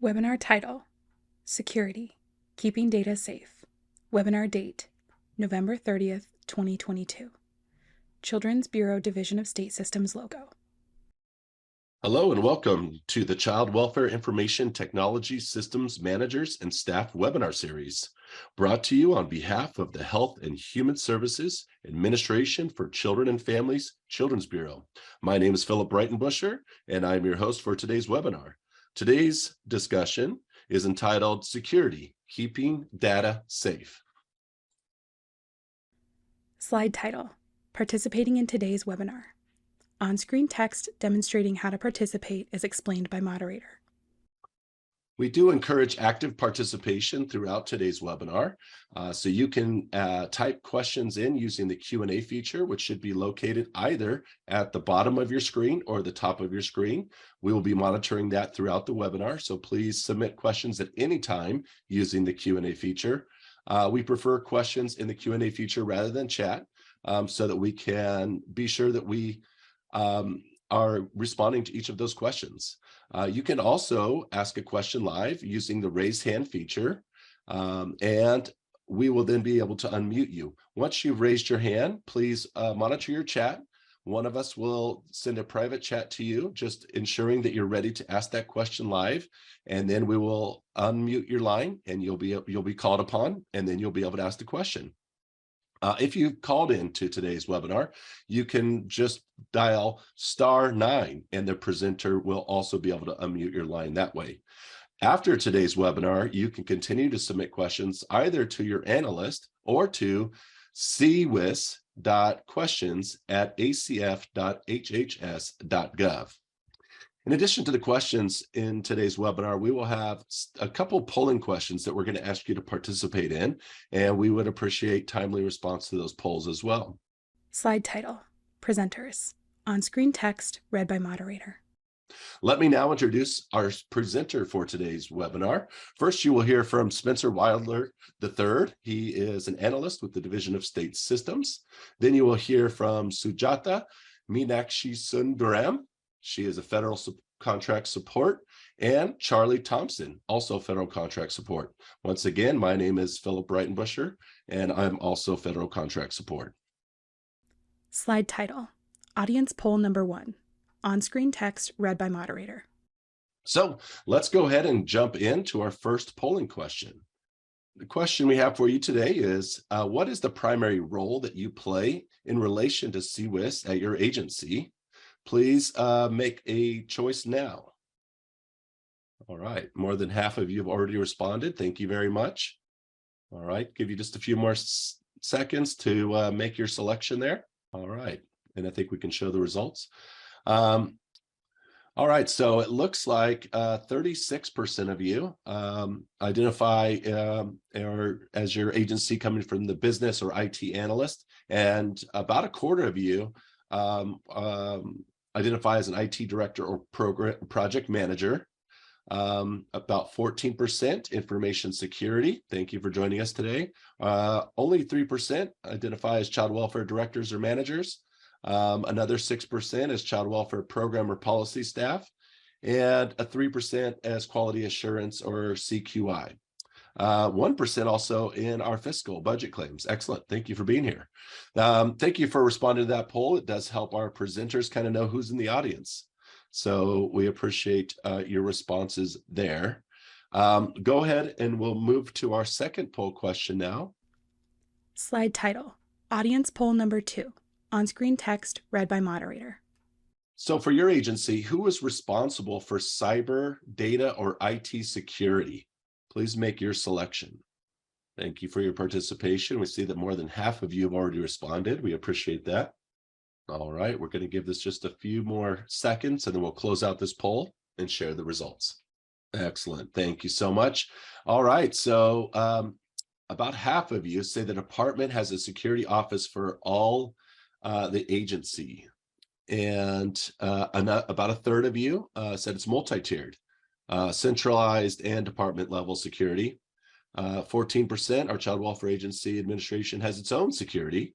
Webinar title, Security, Keeping Data Safe. Webinar date, November 30th, 2022. Children's Bureau Division of State Systems logo. Hello and welcome to the Child Welfare Information Technology Systems Managers and Staff webinar series, brought to you on behalf of the Health and Human Services Administration for Children and Families Children's Bureau. My name is Philip Breitenbuscher, and I'm your host for today's webinar. Today's discussion is entitled Security, Keeping Data Safe. Slide title, Participating in today's webinar. On-screen text demonstrating how to participate is explained by moderator. We do encourage active participation throughout today's webinar. So you can type questions in using the Q&A feature, which should be located either at the bottom of your screen or the top of your screen. We will be monitoring that throughout the webinar, so please submit questions at any time using the Q&A feature. We prefer questions in the Q&A feature rather than chat, so that we can be sure that we are responding to each of those questions. You can also ask a question live using the raise hand feature, and we will then be able to unmute you. Once you've raised your hand, please monitor your chat. One of us will send a private chat to you, just ensuring that you're ready to ask that question live, and then we will unmute your line and you'll be called upon, and then you'll be able to ask the question. If you've called into today's webinar, you can just dial *9 and the presenter will also be able to unmute your line that way. After today's webinar, you can continue to submit questions either to your analyst or to cwis.questions@acf.hhs.gov. In addition to the questions in today's webinar, we will have a couple polling questions that we're going to ask you to participate in, and we would appreciate timely response to those polls as well. Slide title, Presenters. On-screen text read by moderator. Let me now introduce our presenter for today's webinar. First, you will hear from Spencer Wilder III. He is an analyst with the Division of State Systems. Then you will hear from Sujata Meenakshi Sundaram. She is a federal contract support, and Charlie Thompson, also federal contract support. Once again, my name is Philip Breitenbuscher, and I'm also federal contract support. Slide title, Audience poll number 1. On-screen text read by moderator. So let's go ahead and jump into our first polling question. The question we have for you today is, what is the primary role that you play in relation to CWIS at your agency? Please make a choice now. All right, more than half of you have already responded. Thank you very much. All right, give you just a few more seconds to make your selection there. All right, and I think we can show the results. All right, so it looks like 36% of you identify as your agency coming from the business or IT analyst, and about a quarter of you identify as an IT director or project manager. About 14% information security. Thank you for joining us today. Only 3% identify as child welfare directors or managers. Another 6% as child welfare program or policy staff, and a 3% as quality assurance or CQI. 1% also in our fiscal budget claims. Excellent. Thank you for being here. Thank you for responding to that poll. It does help our presenters kind of know who's in the audience. So we appreciate your responses there. Go ahead and we'll move to our second poll question now. Slide title, Audience poll number 2. On-screen text read by moderator. So for your agency, who is responsible for cyber, data, or IT security? Please make your selection. Thank you for your participation. We see that more than half of you have already responded. We appreciate that. All right, we're going to give this just a few more seconds, and then we'll close out this poll and share the results. Excellent. Thank you so much. All right, so about half of you say the department has a security office for all the agency, and about a third of you said it's multi-tiered, centralized and department level security. 14%, our child welfare agency administration has its own security.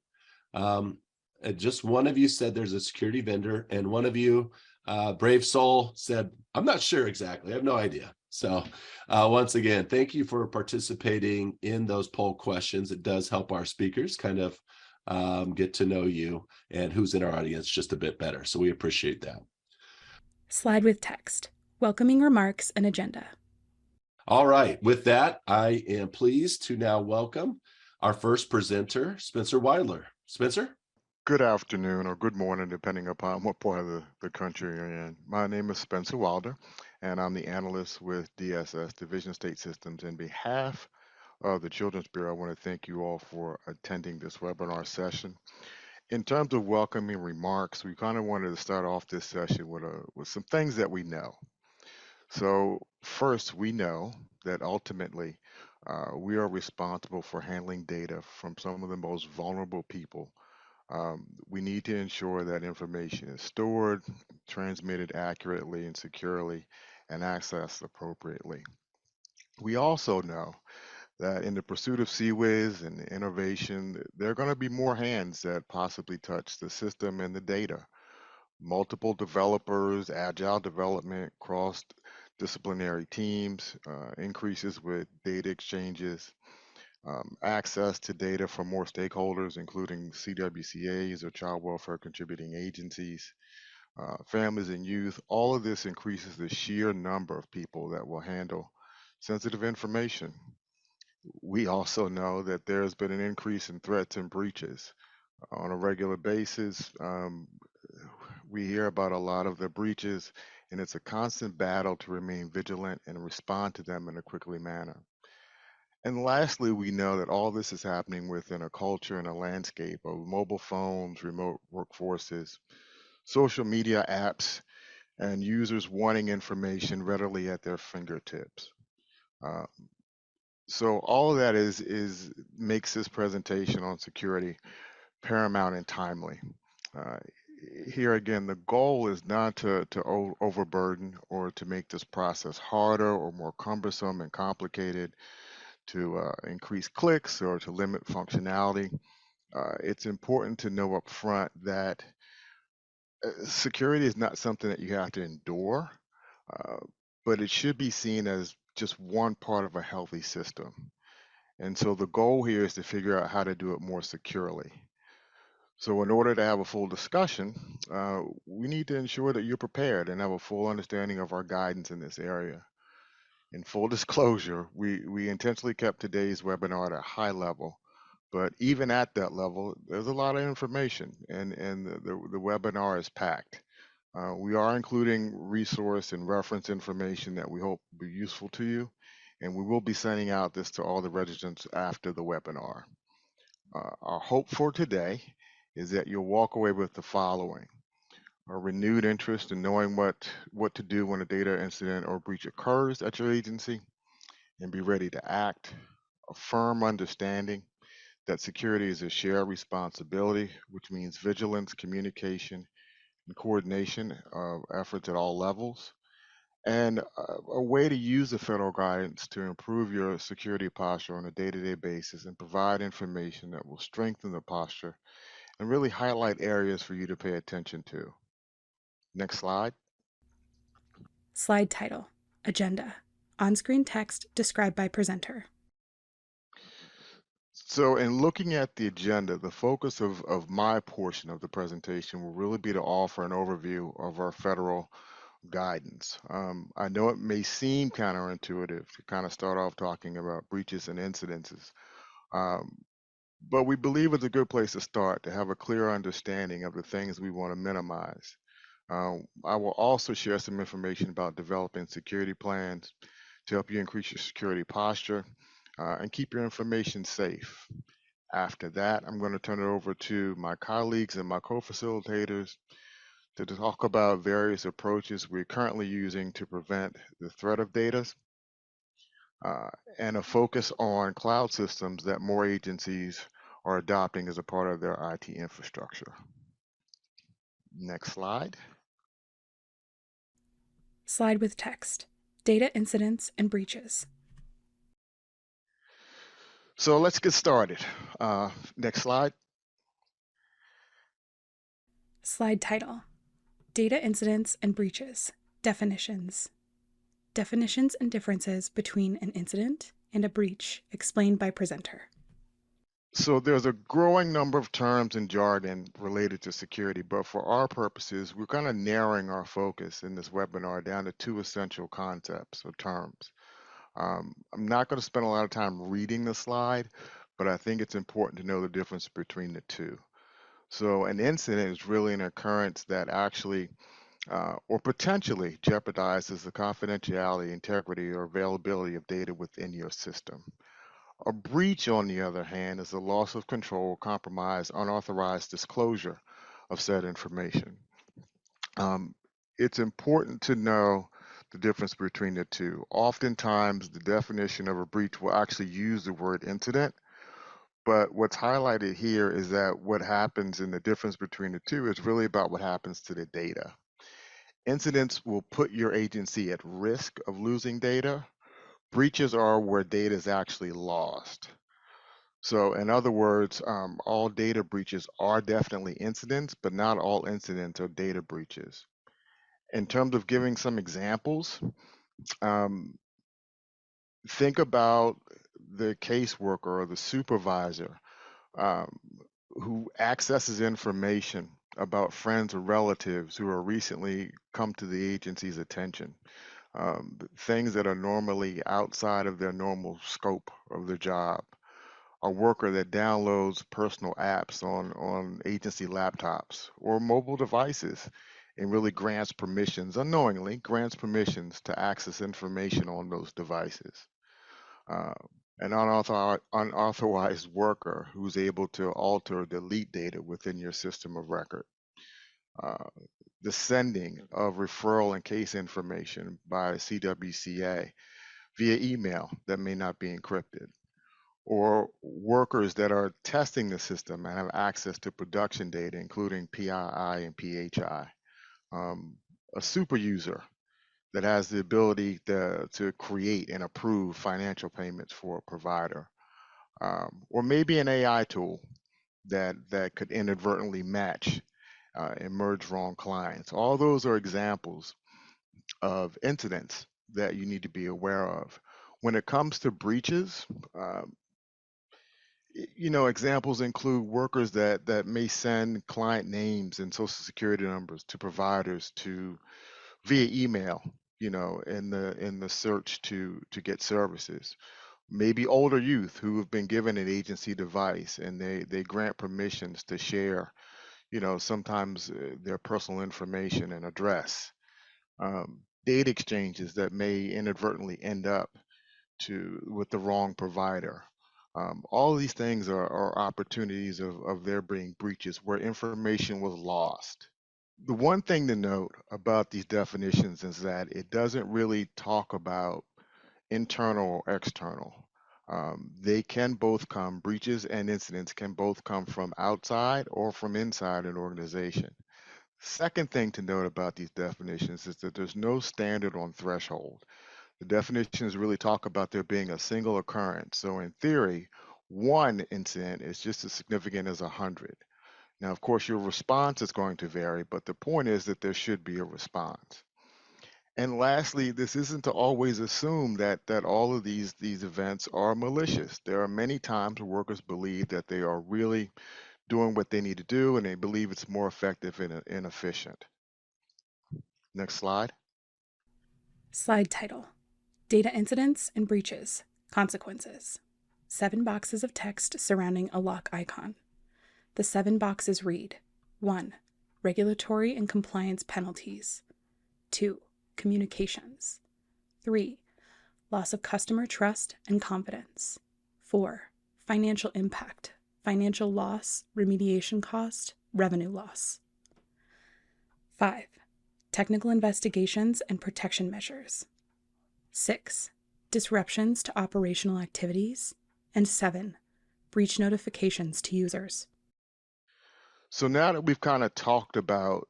Just one of you said there's a security vendor, and one of you, brave soul, said, I'm not sure exactly, I have no idea. So once again, thank you for participating in those poll questions. It does help our speakers kind of get to know you and who's in our audience just a bit better. So we appreciate that. Slide with text, welcoming remarks and agenda. All right. With that, I am pleased to now welcome our first presenter, Spencer Weidler. Spencer? Good afternoon or good morning, depending upon what part of the country you're in. My name is Spencer Wilder, and I'm the analyst with DSS, Division of State Systems. In behalf of the Children's Bureau, I want to thank you all for attending this webinar session. In terms of welcoming remarks, we kind of wanted to start off this session with some things that we know. So first, we know that ultimately we are responsible for handling data from some of the most vulnerable people. We need to ensure that information is stored, transmitted accurately and securely, and accessed appropriately. We also know that in the pursuit of CWIS and innovation, there are going to be more hands that possibly touch the system and the data. Multiple developers, agile development, cross-disciplinary teams, increases with data exchanges, access to data from more stakeholders, including CWCAs or child welfare contributing agencies, families and youth. All of this increases the sheer number of people that will handle sensitive information. We also know that there's been an increase in threats and breaches. On a regular basis, we hear about a lot of the breaches, and it's a constant battle to remain vigilant and respond to them in a quickly manner. And lastly, we know that all this is happening within a culture and a landscape of mobile phones, remote workforces, social media apps, and users wanting information readily at their fingertips. Uh, so all of that is makes this presentation on security paramount and timely. Uh, Here again, the goal is not to overburden or to make this process harder or more cumbersome and complicated, to increase clicks or to limit functionality. It's important to know up front that security is not something that you have to endure, uh, but it should be seen as just one part of a healthy system. And so the goal here is to figure out how to do it more securely. So in order to have a full discussion, we need to ensure that you're prepared and have a full understanding of our guidance in this area. In full disclosure, we intentionally kept today's webinar at a high level, but even at that level, there's a lot of information and the webinar is packed. We are including resource and reference information that we hope will be useful to you, and we will be sending out this to all the registrants after the webinar. Our hope for today is that you'll walk away with the following: a renewed interest in knowing what to do when a data incident or breach occurs at your agency, and be ready to act. A firm understanding that security is a shared responsibility, which means vigilance, communication, and coordination of efforts at all levels. And a way to use the federal guidance to improve your security posture on a day-to-day basis and provide information that will strengthen the posture and really highlight areas for you to pay attention to. Next slide. Slide title, agenda, on-screen text described by presenter. So in looking at the agenda, the focus of my portion of the presentation will really be to offer an overview of our federal guidance. I know it may seem counterintuitive to kind of start off talking about breaches and incidences, um, but we believe it's a good place to start to have a clear understanding of the things we want to minimize. I will also share some information about developing security plans to help you increase your security posture and keep your information safe. After that, I'm going to turn it over to my colleagues and my co-facilitators to talk about various approaches we're currently using to prevent the threat of data and a focus on cloud systems that more agencies are adopting as a part of their IT infrastructure. Next slide. Slide with text, data incidents and breaches. So let's get started. Next slide. Slide title, data incidents and breaches, definitions. Definitions and differences between an incident and a breach explained by presenter. So there's a growing number of terms and jargon related to security, but for our purposes, we're kind of narrowing our focus in this webinar down to two essential concepts or terms. I'm not going to spend a lot of time reading the slide, but I think it's important to know the difference between the two. So an incident is really an occurrence that actually or potentially jeopardizes the confidentiality, integrity, or availability of data within your system. A breach, on the other hand, is a loss of control, compromise, unauthorized disclosure of said information. It's important to know the difference between the two. Oftentimes, the definition of a breach will actually use the word incident, but what's highlighted here is that what happens in the difference between the two is really about what happens to the data. Incidents will put your agency at risk of losing data. Breaches are where data is actually lost. So in other words, all data breaches are definitely incidents, but not all incidents are data breaches. In terms of giving some examples, think about the caseworker or the supervisor who accesses information about friends or relatives who are recently come to the agency's attention. Things that are normally outside of their normal scope of their job. A worker that downloads personal apps on agency laptops or mobile devices and really grants permissions, unknowingly grants permissions to access information on those devices. Uh, an unauthorized worker who's able to alter or delete data within your system of record. Uh, the sending of referral and case information by CWCA via email that may not be encrypted, or workers that are testing the system and have access to production data, including PII and PHI. A super user that has the ability to create and approve financial payments for a provider. Or maybe an AI tool that could inadvertently match and merge wrong clients. All those are examples of incidents that you need to be aware of. When it comes to breaches, examples include workers that may send client names and social security numbers to providers to via email, in the search to get services. Maybe older youth who have been given an agency device and they grant permissions to share, sometimes their personal information and address. Data exchanges that may inadvertently end up with the wrong provider. All of these things are opportunities of there being breaches where information was lost. The one thing to note about these definitions is that it doesn't really talk about internal or external. Breaches and incidents can both come from outside or from inside an organization. Second thing to note about these definitions is that there's no standard on threshold. The definitions really talk about there being a single occurrence. So in theory, one incident is just as significant as 100. Now, of course, your response is going to vary, but the point is that there should be a response. And lastly, this isn't to always assume that all of these events are malicious. There are many times where workers believe that they are really doing what they need to do, and they believe it's more effective and efficient. Next slide. Slide title: Data Incidents and Breaches, Consequences. 7 boxes of text surrounding a lock icon. The 7 boxes read: 1. Regulatory and compliance penalties. 2. Communications. 3. Loss of customer trust and confidence. 4. Financial impact, financial loss, remediation cost, revenue loss. 5. Technical investigations and protection measures. 6. Disruptions to operational activities. And 7. Breach notifications to users. So now that we've kind of talked about,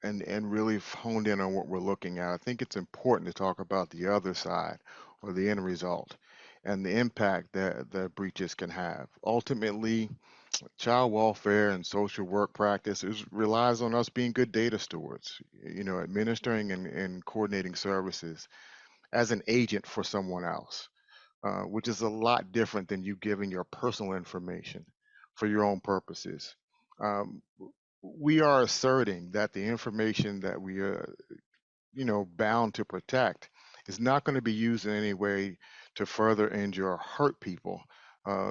and really honed in on what we're looking at, I think it's important to talk about the other side or the end result and the impact that breaches can have. Ultimately, child welfare and social work practices relies on us being good data stewards, administering and coordinating services as an agent for someone else, which is a lot different than you giving your personal information for your own purposes. Um, we are asserting that the information that we are, bound to protect is not going to be used in any way to further injure or hurt people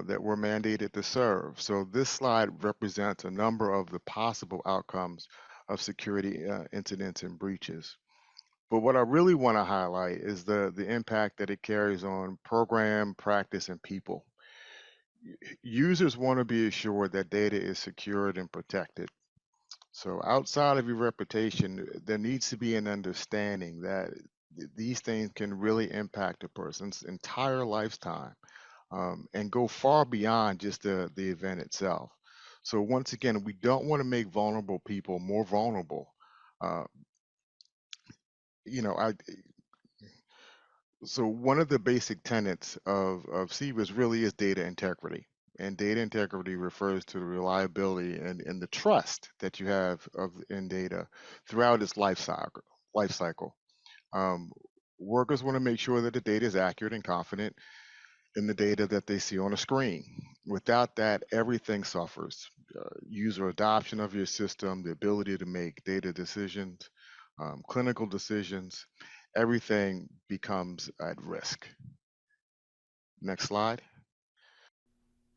that we're mandated to serve. So this slide represents a number of the possible outcomes of security incidents and breaches. But what I really want to highlight is the impact that it carries on program, practice, and people. Users want to be assured that data is secured and protected. So outside of your reputation, there needs to be an understanding that these things can really impact a person's entire lifetime, and go far beyond just the event itself. So once again, we don't want to make vulnerable people more vulnerable. Uh, you know, I So one of the basic tenets of CBIS really is data integrity. And data integrity refers to the reliability and the trust that you have in data throughout its life cycle. Life cycle. Um, Workers want to make sure that the data is accurate and confident in the data that they see on a screen. Without that, everything suffers. User adoption of your system, the ability to make data decisions, clinical decisions, everything becomes at risk. Next slide.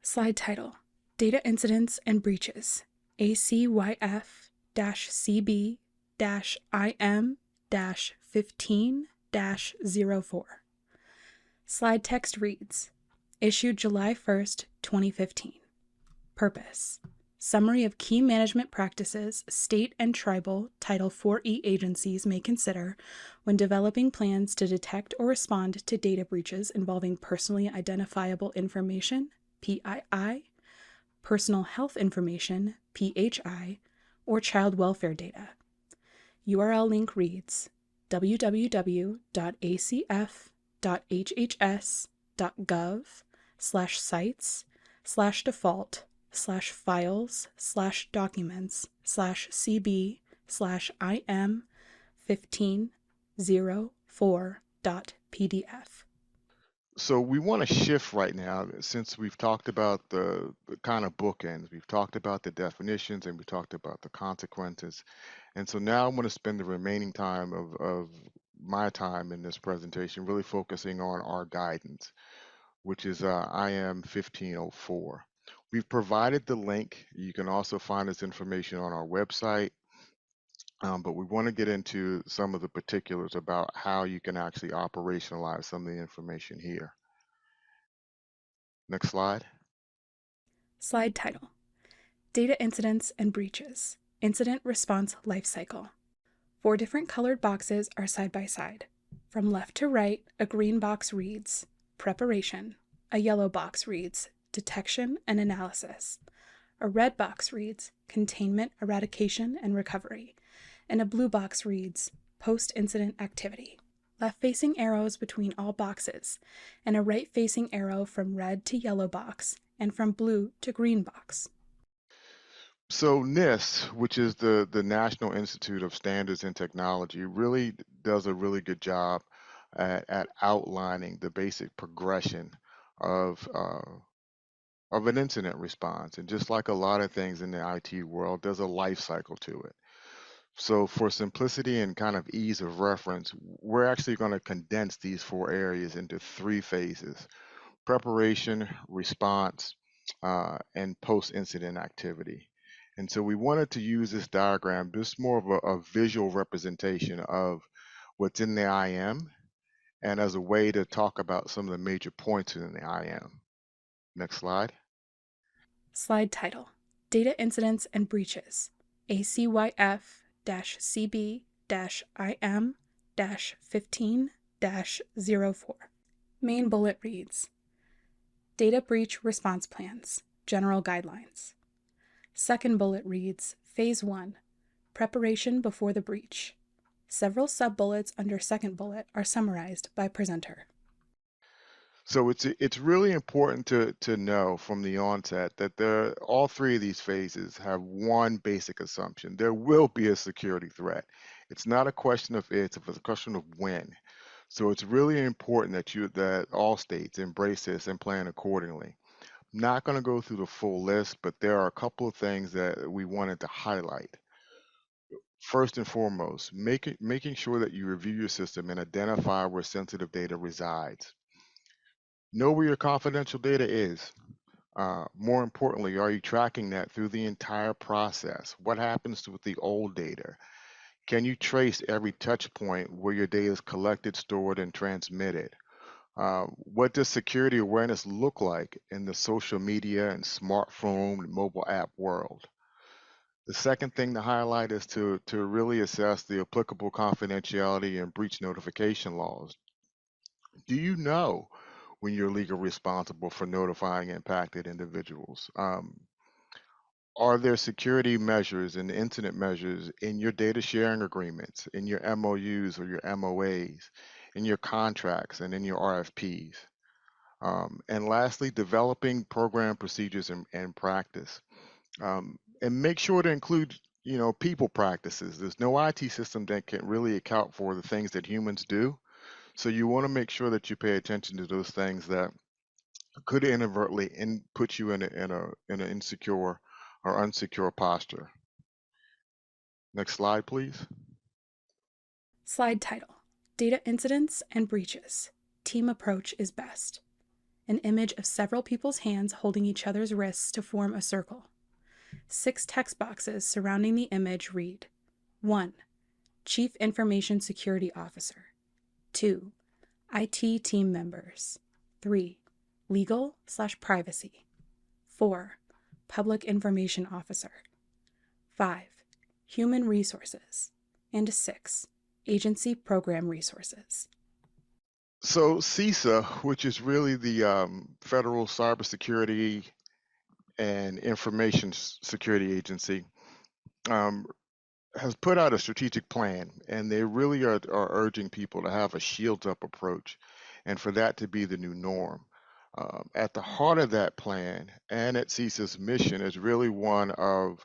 Slide title: Data Incidents and Breaches, ACYF CB IM 15 04. Slide text reads: Issued July 1st, 2015. Purpose: Summary of key management practices state and tribal Title IV-E agencies may consider when developing plans to detect or respond to data breaches involving personally identifiable information, PII, personal health information, PHI, or child welfare data. URL link reads www.acf.hhs.gov/sites/files/documents/cb/im 1504.pdf. So we want to shift right now, since we've talked about the kind of bookends, we've talked about the definitions, and we talked about the consequences. And so now I'm going to spend the remaining time of my time in this presentation really focusing on our guidance, which is IM 1504. We've provided the link. You can also find this information on our website, but we want to get into some of the particulars about how you can actually operationalize some of the information here. Next slide. Slide title: Data Incidents and Breaches, Incident Response Lifecycle. 4 different colored boxes are side by side. From left to right, a green box reads Preparation. A yellow box reads Detection and Analysis. A red box reads Containment, Eradication, and Recovery. And a blue box reads Post-Incident Activity. Left-facing arrows between all boxes, and a right-facing arrow from red to yellow box, and from blue to green box. So NIST, which is the National Institute of Standards and Technology, really does a really good job at outlining the basic progression of an incident response. And just like a lot of things in the IT world, there's a life cycle to it. So for simplicity and kind of ease of reference, we're actually going to condense these 4 areas into 3 phases: preparation, response, and post-incident activity. And so we wanted to use this diagram, just more of a visual representation of what's in the IM, and as a way to talk about some of the major points in the IM. Next slide. Slide title: Data Incidents and Breaches, ACYF CB IM 15 04. Main bullet reads Data Breach Response Plans, General Guidelines. Second bullet reads Phase 1, Preparation before the breach. Several sub-bullets under second bullet are summarized by presenter. So it's really important to know from the onset that all three of these phases have one basic assumption. There will be a security threat. It's not a question of if, it's a question of when. So it's really important that all states embrace this and plan accordingly. Not going to go through the full list, but there are a couple of things that we wanted to highlight. First and foremost, making sure that you review your system and identify where sensitive data resides. Know where your confidential data is. More importantly, are you tracking that through the entire process? What happens with the old data? Can you trace every touch point where your data is collected, stored, and transmitted? What does security awareness look like in the social media and smartphone and mobile app world? The second thing to highlight is to really assess the applicable confidentiality and breach notification laws. Do you know when you're legally responsible for notifying impacted individuals? Are there security measures and incident measures in your data sharing agreements, in your MOUs or your MOAs, in your contracts and in your RFPs? And lastly, developing program procedures and practice. And make sure to include, people practices. There's no IT system that can really account for the things that humans do. So you want to make sure that you pay attention to those things that could inadvertently put you in an insecure or unsecure posture. Next slide, please. Slide title: Data Incidents and Breaches. Team Approach is Best. An image of several people's hands holding each other's wrists to form a circle. 6 text boxes surrounding the image read: 1. Chief Information Security Officer. 2. IT team members. 3. Legal/privacy. 4. Public Information Officer. 5. Human Resources. And 6. Agency Program Resources. So CISA, which is really the Federal Cybersecurity and Information Security Agency, has put out a strategic plan, and they really are urging people to have a shields up approach, and for that to be the new norm. At the heart of that plan and at CISA's mission is really one of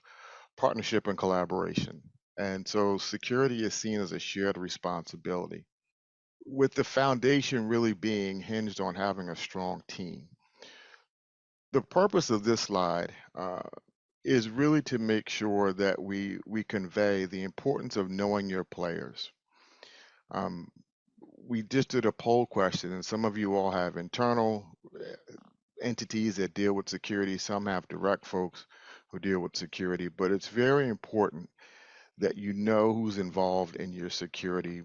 partnership and collaboration. And so security is seen as a shared responsibility, with the foundation really being hinged on having a strong team. The purpose of this slide is really to make sure that we convey the importance of knowing your players. We just did a poll question, and some of you all have internal entities that deal with security. Some have direct folks who deal with security, but it's very important that you know who's involved in your security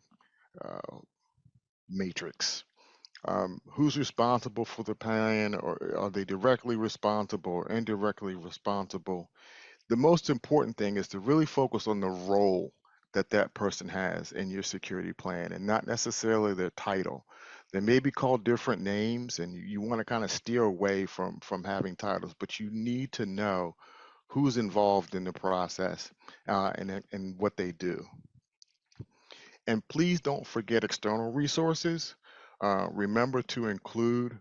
matrix. Who's responsible for the plan, or are they directly responsible or indirectly responsible? The most important thing is to really focus on the role that that person has in your security plan and not necessarily their title. They may be called different names, and you want to kind of steer away from having titles, but you need to know who's involved in the process and what they do. And please don't forget external resources. Remember to include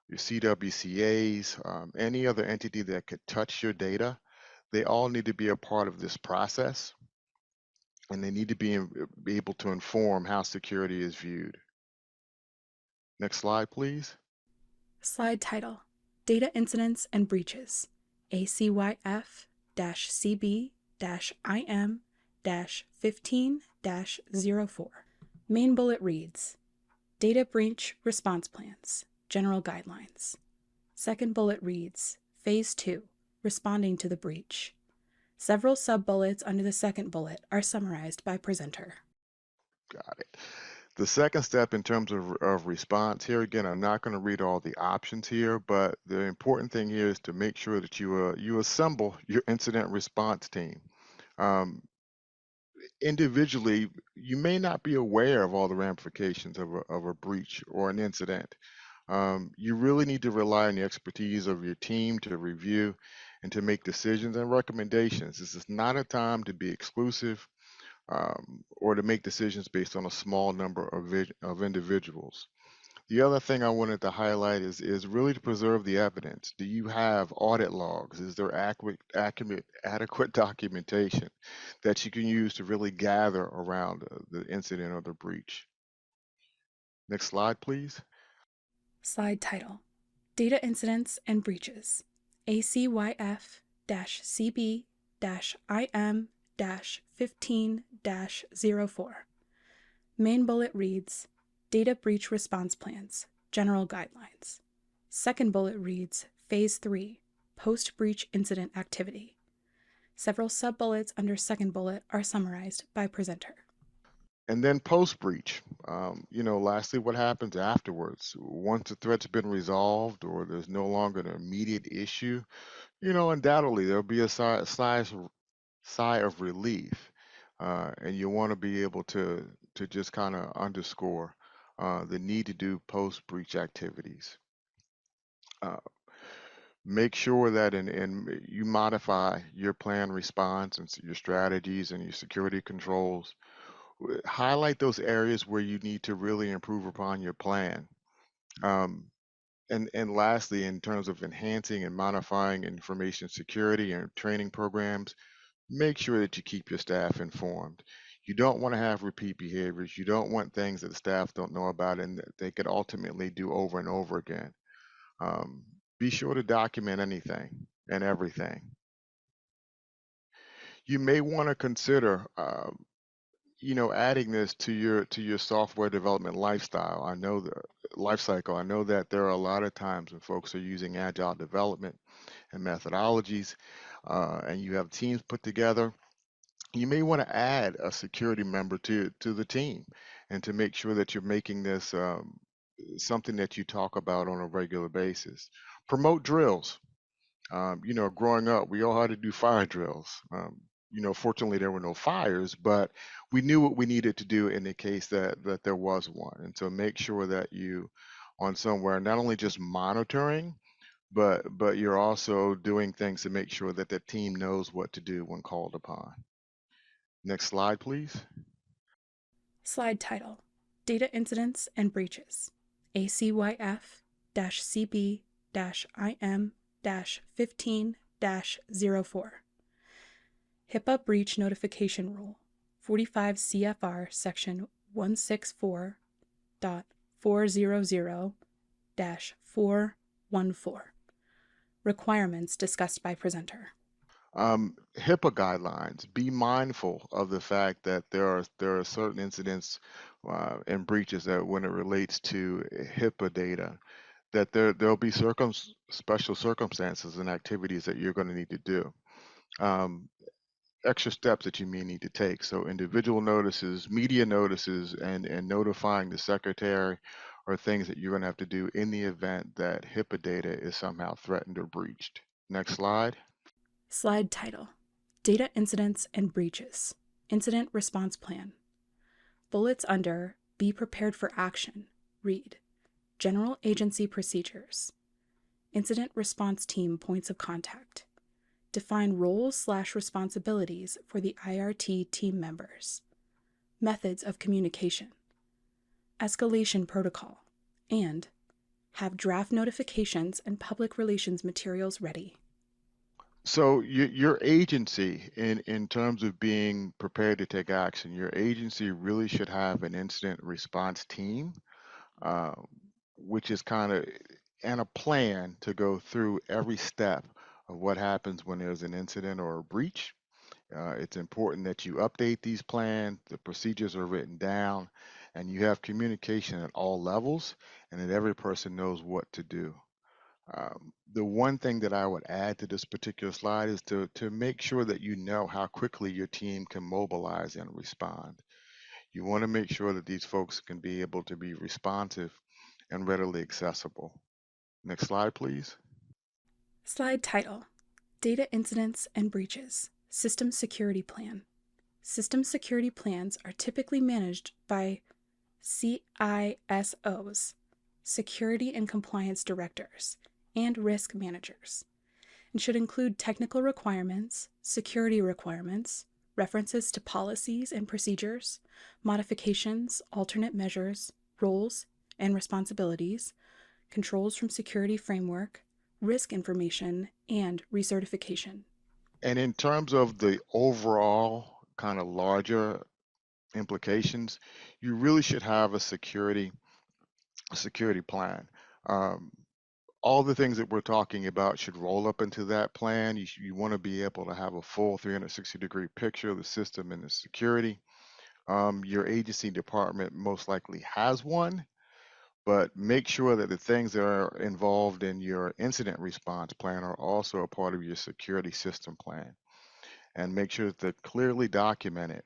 your CWCAs, any other entity that could touch your data. They all need to be a part of this process, and they need to be able to inform how security is viewed. Next slide, please. Slide title: Data Incidents and Breaches. ACYF-CB-IM-15-04. Main bullet reads: Data Breach Response Plans, General Guidelines. Second bullet reads: Phase 2, Responding to the Breach. Several sub-bullets under the second bullet are summarized by presenter. Got it. The second step in terms of response, here again, I'm not going to read all the options here, but the important thing here is to make sure that you assemble your incident response team. Individually, you may not be aware of all the ramifications of a breach or an incident. You really need to rely on the expertise of your team to review and to make decisions and recommendations. This is not a time to be exclusive or to make decisions based on a small number of individuals. The other thing I wanted to highlight is really to preserve the evidence. Do you have audit logs? Is there adequate documentation that you can use to really gather around the incident or the breach? Next slide, please. Slide title: Data Incidents and Breaches, ACYF CB IM 15-04. Main bullet reads, Data Breach Response Plans, General Guidelines. Second bullet reads, Phase 3, Post-Breach Incident Activity. Several sub-bullets under second bullet are summarized by presenter. And then post-breach, lastly, what happens afterwards? Once the threat's been resolved or there's no longer an immediate issue, undoubtedly there'll be a sigh of relief. And you want to be able to just kind of underscore the need to do post-breach activities. Make sure that you modify your plan response and your strategies and your security controls. Highlight those areas where you need to really improve upon your plan. And lastly, in terms of enhancing and modifying information security and training programs, make sure that you keep your staff informed. You don't want to have repeat behaviors. You don't want things that the staff don't know about and that they could ultimately do over and over again. Be sure to document anything and everything. You may want to consider adding this to your software development lifestyle. I know the life cycle. I know that there are a lot of times when folks are using agile development and methodologies, and you have teams put together. You may want to add a security member to the team, and to make sure that you're making this something that you talk about on a regular basis. Promote drills. Growing up, we all had to do fire drills. Fortunately, there were no fires, but we knew what we needed to do in the case that there was one. And so make sure that you, on somewhere, not only just monitoring, but you're also doing things to make sure that the team knows what to do when called upon. Next slide, please. Slide title: Data Incidents and Breaches, ACYF CB IM 15-04. HIPAA Breach Notification Rule, 45 CFR Section 164.400-414. Requirements discussed by presenter. HIPAA guidelines. Be mindful of the fact that there are certain incidents and breaches that, when it relates to HIPAA data, that there'll be special circumstances and activities that you're going to need to do. Extra steps that you may need to take. So individual notices, media notices, and notifying the secretary are things that you're going to have to do in the event that HIPAA data is somehow threatened or breached. Next slide. Slide title: Data Incidents and Breaches, Incident Response Plan. Bullets under Be Prepared for Action read, General Agency Procedures. Incident Response Team Points of Contact. Define roles/responsibilities for the IRT team members. Methods of communication. Escalation protocol. And have draft notifications and public relations materials ready. So your agency, in terms of being prepared to take action, your agency really should have an incident response team, which is kind of, and a plan to go through every step of what happens when there's an incident or a breach. It's important that you update these plans, the procedures are written down, and you have communication at all levels, and that every person knows what to do. The one thing that I would add to this particular slide is to make sure that you know how quickly your team can mobilize and respond. You want to make sure that these folks can be able to be responsive and readily accessible. Next slide, please. Slide title: Data Incidents and Breaches, System Security Plan. System security plans are typically managed by CISOs, Security and Compliance Directors, and Risk Managers, and should include technical requirements, security requirements, references to policies and procedures, modifications, alternate measures, roles, and responsibilities, controls from security framework, risk information, and recertification. And in terms of the overall kind of larger implications, you really should have a security plan. Um, all the things that we're talking about should roll up into that plan. You want to be able to have a full 360-degree picture of the system and the security. Your agency department most likely has one, but make sure that the things that are involved in your incident response plan are also a part of your security system plan, and make sure that they're clearly documented.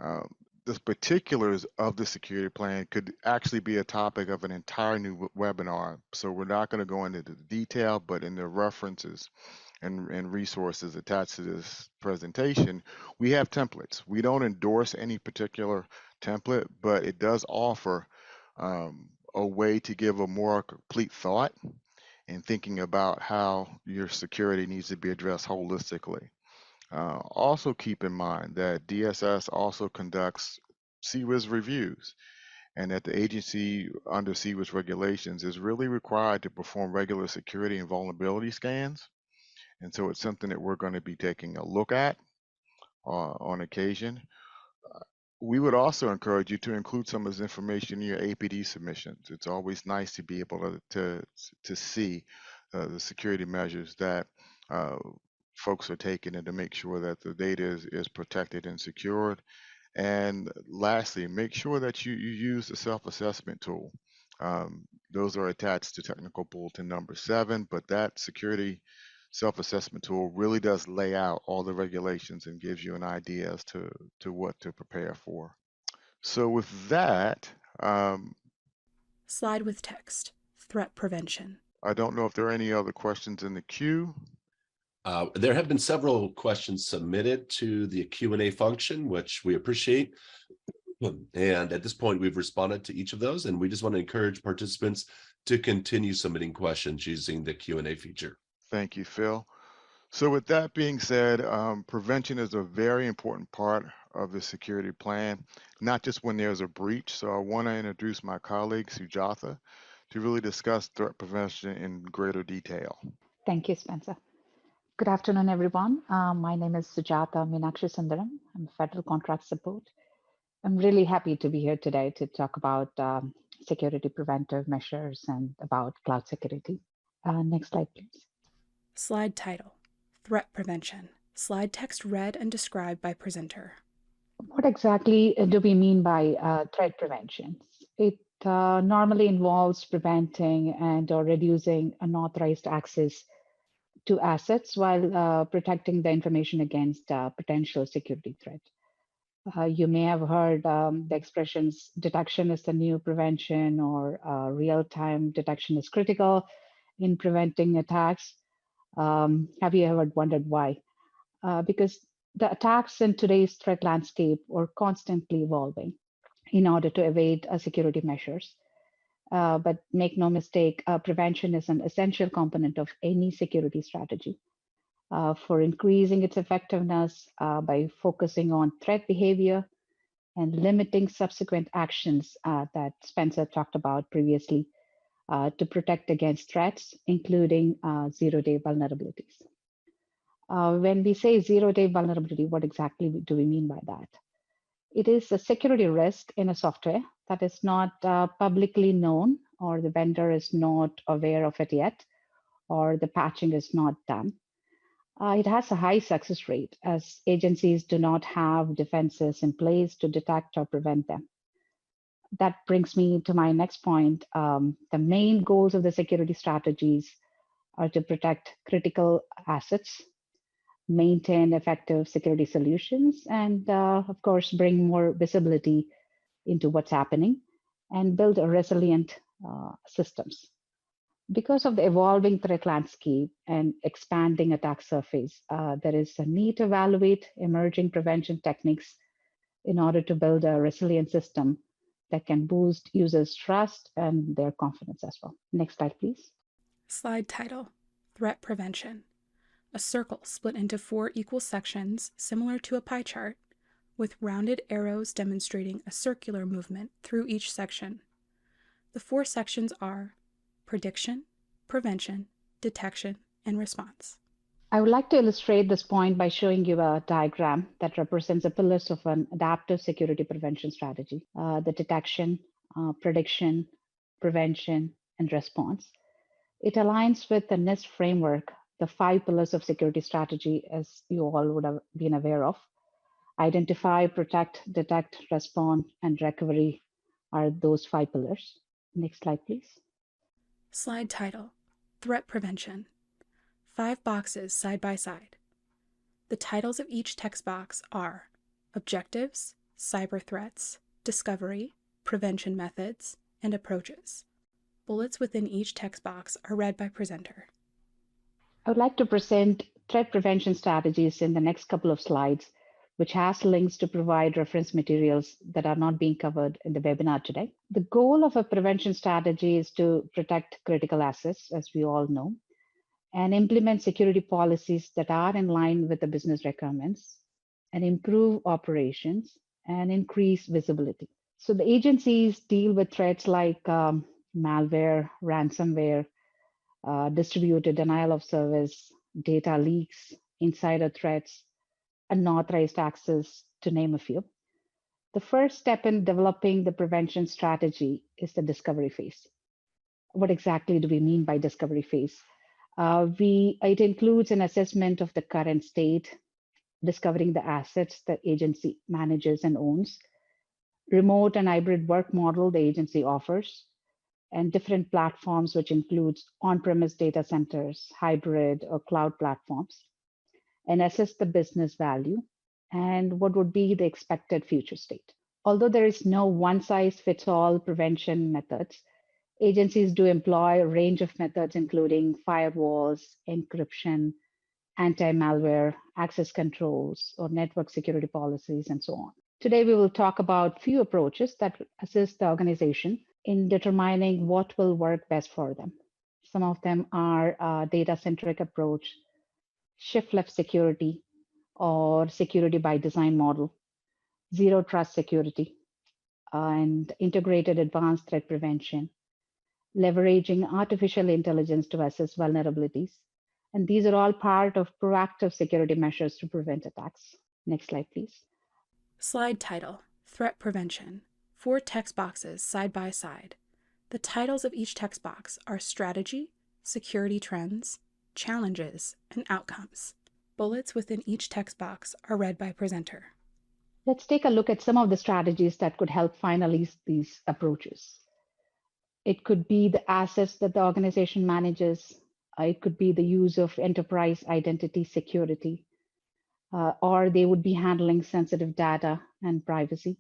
Um, the particulars of the security plan could actually be a topic of an entire new webinar. So we're not going to go into the detail, but in the references and resources attached to this presentation, we have templates. We don't endorse any particular template, but it does offer a way to give a more complete thought in thinking about how your security needs to be addressed holistically. Also keep in mind that DSS also conducts CWIS reviews, and that the agency under CWIS regulations is really required to perform regular security and vulnerability scans. And so it's something that we're going to be taking a look at on occasion. We would also encourage you to include some of this information in your APD submissions. It's always nice to be able to see the security measures that folks are taking, and to make sure that the data is protected and secured. And lastly, make sure that you use the self-assessment tool. Those are attached to technical bulletin number 7, but that security self-assessment tool really does lay out all the regulations and gives you an idea as to what to prepare for. So with that, Slide with text, threat prevention. I don't know if there are any other questions in the queue. There have been several questions submitted to the Q&A function, which we appreciate. And at this point, we've responded to each of those, and we just want to encourage participants to continue submitting questions using the Q&A feature. Thank you, Phil. So with that being said, prevention is a very important part of the security plan, not just when there's a breach. So I want to introduce my colleague, Sujatha, to really discuss threat prevention in greater detail. Thank you, Spencer. Good afternoon, everyone. My name is Sujatha Meenakshi Sundaram. I'm Federal Contract Support. I'm really happy to be here today to talk about security preventive measures and about cloud security. Next slide, please. Slide title, Threat Prevention. Slide text read and described by presenter. What exactly do we mean by threat prevention? It normally involves preventing and or reducing unauthorized access to assets while protecting the information against potential security threat. You may have heard the expressions detection is the new prevention, or real-time detection is critical in preventing attacks. Have you ever wondered why? Because the attacks in today's threat landscape are constantly evolving in order to evade security measures. But make no mistake, prevention is an essential component of any security strategy. For increasing its effectiveness by focusing on threat behavior and limiting subsequent actions that Spencer talked about previously to protect against threats, including zero-day vulnerabilities. When we say zero-day vulnerability, what exactly do we mean by that? It is a security risk in a software that is not publicly known, or the vendor is not aware of it yet, or the patching is not done. It has a high success rate as agencies do not have defenses in place to detect or prevent them. That brings me to my next point. The main goals of the security strategies are to protect critical assets, maintain effective security solutions, and of course, bring more visibility into what's happening and build a resilient systems. Because of the evolving threat landscape and expanding attack surface, there is a need to evaluate emerging prevention techniques in order to build a resilient system that can boost users' trust and their confidence as well. Next slide, please. Slide title, Threat Prevention. A circle split into 4 equal sections similar to a pie chart, with rounded arrows demonstrating a circular movement through each section. The 4 sections are prediction, prevention, detection, and response. I would like to illustrate this point by showing you a diagram that represents the pillars of an adaptive security prevention strategy: the detection, prediction, prevention, and response. It aligns with the NIST framework, the 5 pillars of security strategy, as you all would have been aware of. Identify, protect, detect, respond, and recovery are those 5 pillars. Next slide, please. Slide title, Threat Prevention. 5 boxes side by side. The titles of each text box are Objectives, Cyber Threats, Discovery, Prevention Methods, and Approaches. Bullets within each text box are read by presenter. I would like to present threat prevention strategies in the next couple of slides, which has links to provide reference materials that are not being covered in the webinar today. The goal of a prevention strategy is to protect critical assets, as we all know, and implement security policies that are in line with the business requirements, and improve operations and increase visibility. So the agencies deal with threats like malware, ransomware, distributed denial of service, data leaks, insider threats, unauthorized access, to name a few. The first step in developing the prevention strategy is the discovery phase. What exactly do we mean by discovery phase? It includes an assessment of the current state, discovering the assets the agency manages and owns, remote and hybrid work model the agency offers, and different platforms, which includes on-premise data centers, hybrid or cloud platforms, and assess the business value and what would be the expected future state. Although there is no one-size-fits-all prevention methods, agencies do employ a range of methods, including firewalls, encryption, anti-malware, access controls, or network security policies, and so on. Today, we will talk about few approaches that assist the organization in determining what will work best for them. Some of them are a data-centric approach, shift-left security, or security by design model, zero trust security, and integrated advanced threat prevention, leveraging artificial intelligence to assess vulnerabilities. And these are all part of proactive security measures to prevent attacks. Next slide, please. Slide title, Threat Prevention. 4 text boxes side by side. The titles of each text box are Strategy, Security Trends, Challenges, and Outcomes. Bullets within each text box are read by presenter. Let's take a look at some of the strategies that could help finalize these approaches. It could be the assets that the organization manages. It could be the use of enterprise identity security, or they would be handling sensitive data and privacy,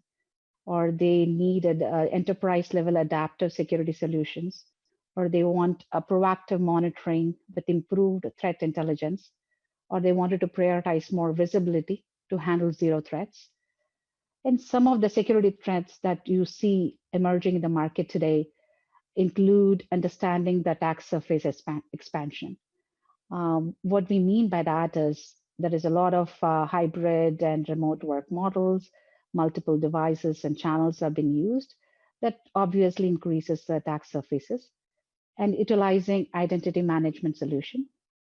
or they needed enterprise level adaptive security solutions, or they want a proactive monitoring with improved threat intelligence, or they wanted to prioritize more visibility to handle zero threats. And some of the security threats that you see emerging in the market today include understanding the attack surface expansion. What we mean by that is there is a lot of hybrid and remote work models, multiple devices and channels are being used. That obviously increases the attack surfaces, and utilizing identity management solution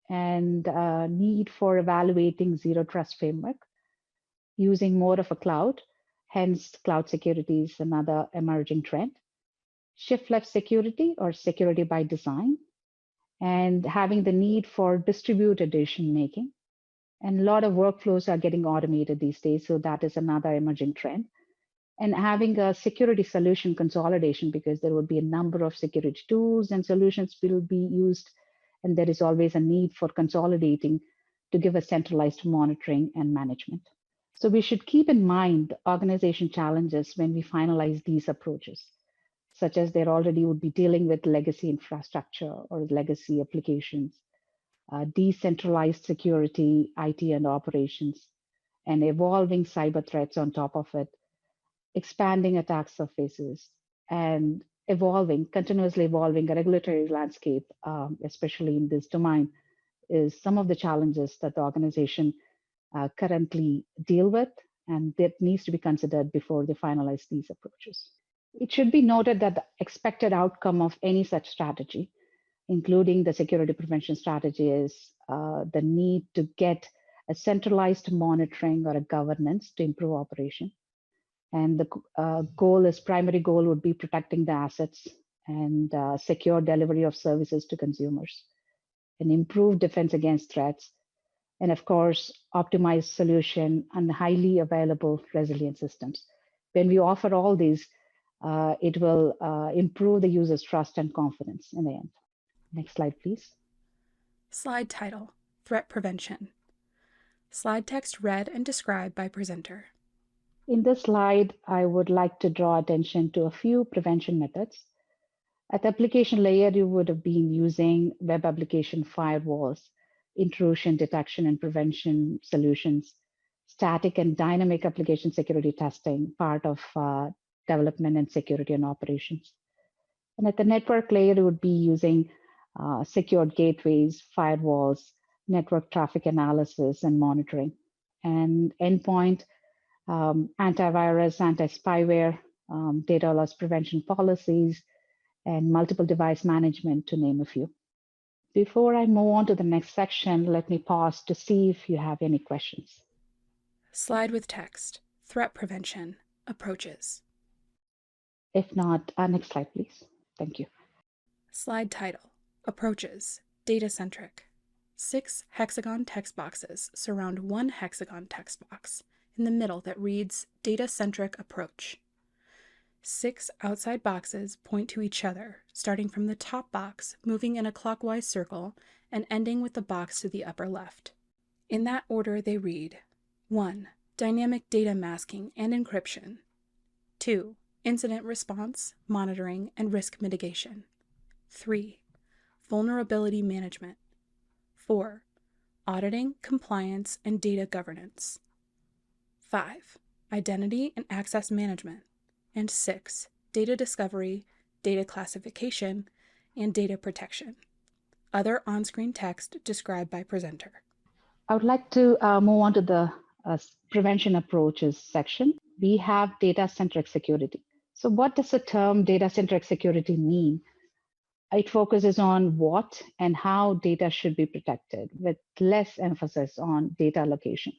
and need for evaluating zero trust framework, using more of a cloud, hence cloud security is another emerging trend. Shift left security or security by design, and having the need for distributed decision making. And a lot of workflows are getting automated these days, so that is another emerging trend. And having a security solution consolidation, because there would be a number of security tools and solutions will be used, and there is always a need for consolidating to give a centralized monitoring and management. So we should keep in mind organization challenges when we finalize these approaches, such as they already would be dealing with legacy infrastructure or legacy applications, decentralized security, IT and operations, and evolving cyber threats on top of it, expanding attack surfaces, and continuously evolving a regulatory landscape, especially in this domain, is some of the challenges that the organization currently deal with, and that needs to be considered before they finalize these approaches. It should be noted that the expected outcome of any such strategy, including the security prevention strategy, is the need to get a centralized monitoring or a governance to improve operation. And the primary goal would be protecting the assets and secure delivery of services to consumers, and improve defense against threats, and of course, optimized solution and highly available resilient systems. When we offer all these, it will improve the user's trust and confidence in the end. Next slide, please. Slide title, Threat Prevention. Slide text read and described by presenter. In this slide, I would like to draw attention to a few prevention methods. At the application layer, you would have been using web application firewalls, intrusion detection and prevention solutions, static and dynamic application security testing, part of development and security and operations. And at the network layer, you would be using secured gateways, firewalls, network traffic analysis and monitoring, and endpoint, antivirus, anti-spyware, data loss prevention policies, and multiple device management, to name a few. Before I move on to the next section, let me pause to see if you have any questions. Slide with text, Threat Prevention, Approaches. If not, next slide, please. Thank you. Slide title, Approaches, Data-Centric. 6 hexagon text boxes surround one hexagon text box in the middle that reads Data-Centric Approach. 6 outside boxes point to each other, starting from the top box, moving in a clockwise circle, and ending with the box to the upper left. In that order, they read 1. Dynamic data masking and encryption. 2. Incident response, monitoring, and risk mitigation. 3. Vulnerability management. 4. Auditing, compliance, and data governance. 5. Identity and access management. And 6. Data discovery, data classification, and data protection. Other on-screen text described by presenter. I would like to move on to the prevention approaches section. We have data-centric security. So what does the term data-centric security mean? It focuses on what and how data should be protected, with less emphasis on data allocation.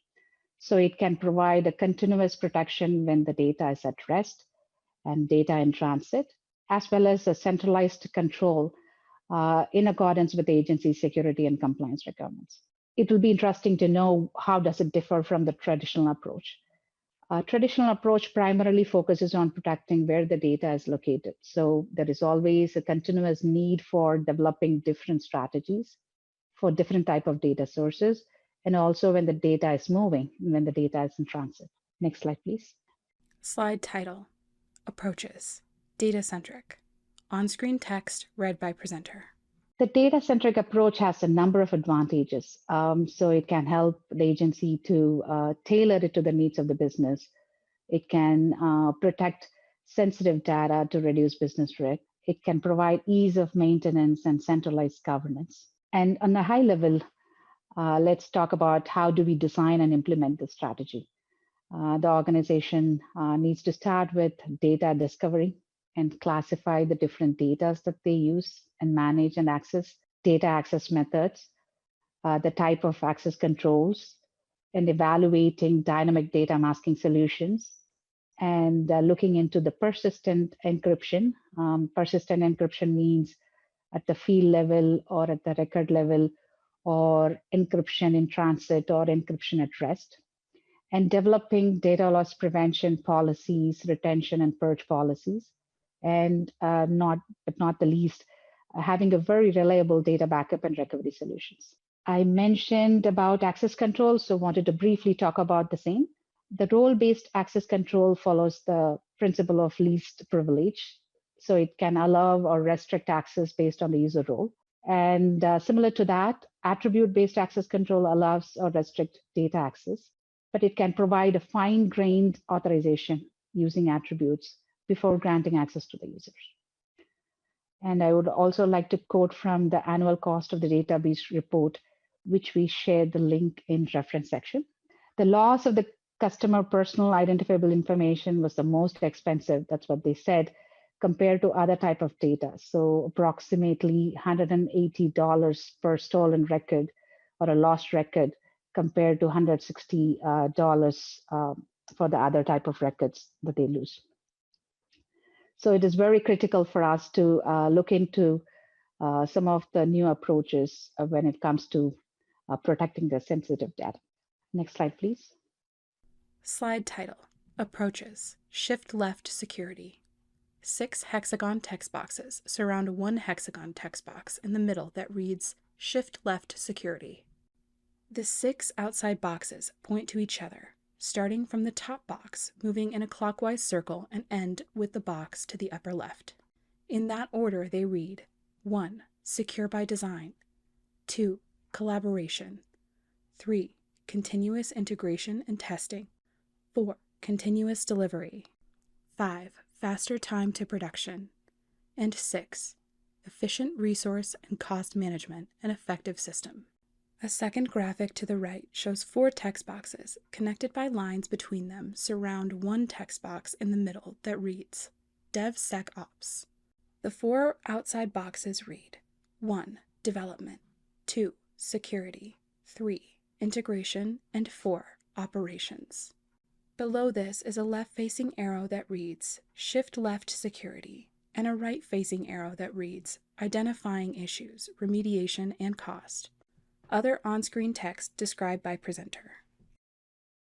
So it can provide a continuous protection when the data is at rest and data in transit, as well as a centralized control in accordance with the agency's security and compliance requirements. It will be interesting to know how does it differ from the traditional approach. Traditional approach primarily focuses on protecting where the data is located. So there is always a continuous need for developing different strategies for different type of data sources, and also when the data is moving, when the data is in transit. Next slide, please. Slide title, Approaches, Data-Centric. On-screen text read by presenter. The data-centric approach has a number of advantages. So it can help the agency to tailor it to the needs of the business. It can protect sensitive data to reduce business risk. It can provide ease of maintenance and centralized governance. And on a high level, let's talk about how do we design and implement this strategy. The organization needs to start with data discovery and classify the different data that they use and manage and access, data access methods, the type of access controls, and evaluating dynamic data masking solutions, and looking into the persistent encryption. Persistent encryption means at the field level or at the record level, or encryption in transit or encryption at rest, and developing data loss prevention policies, retention and purge policies, and not the least, having a very reliable data backup and recovery solutions. I mentioned about access control, so wanted to briefly talk about the same. The role-based access control follows the principle of least privilege, so it can allow or restrict access based on the user role. And similar to that, attribute-based access control allows or restricts data access, but it can provide a fine-grained authorization using attributes before granting access to the users. And I would also like to quote from the annual cost of the database report, which we shared the link in reference section. The loss of the customer personal identifiable information was the most expensive, that's what they said, compared to other type of data. So approximately $180 per stolen record or a lost record compared to $160 for the other type of records that they lose. So it is very critical for us to look into some of the new approaches when it comes to protecting the sensitive data. Next slide, please. Slide title, Approaches, Shift Left Security. 6 hexagon text boxes surround one hexagon text box in the middle that reads Shift Left Security. The 6 outside boxes point to each other, starting from the top box, moving in a clockwise circle and end with the box to the upper left. In that order they read 1. Secure by design. 2. Collaboration. 3. Continuous integration and testing. 4. Continuous delivery. 5. Faster time to production. And 6. Efficient resource and cost management and effective system. A second graphic to the right shows 4 text boxes connected by lines between them surround one text box in the middle that reads DevSecOps. The 4 outside boxes read 1. Development. 2. Security. 3. Integration. And 4. Operations. Below this is a left-facing arrow that reads Shift Left Security and a right-facing arrow that reads Identifying Issues, Remediation, and Cost. Other on-screen text described by presenter.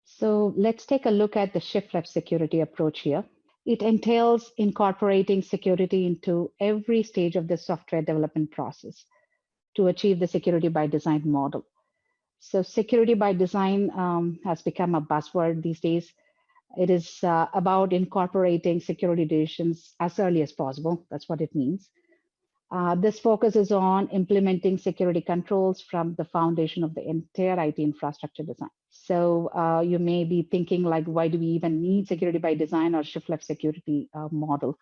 So let's take a look at the Shift Left Security approach here. It entails incorporating security into every stage of the software development process to achieve the security by design model. So security by design has become a buzzword these days. It is about incorporating security decisions as early as possible. That's what it means. This focuses on implementing security controls from the foundation of the entire IT infrastructure design. So you may be thinking like, why do we even need security by design or shift left security model?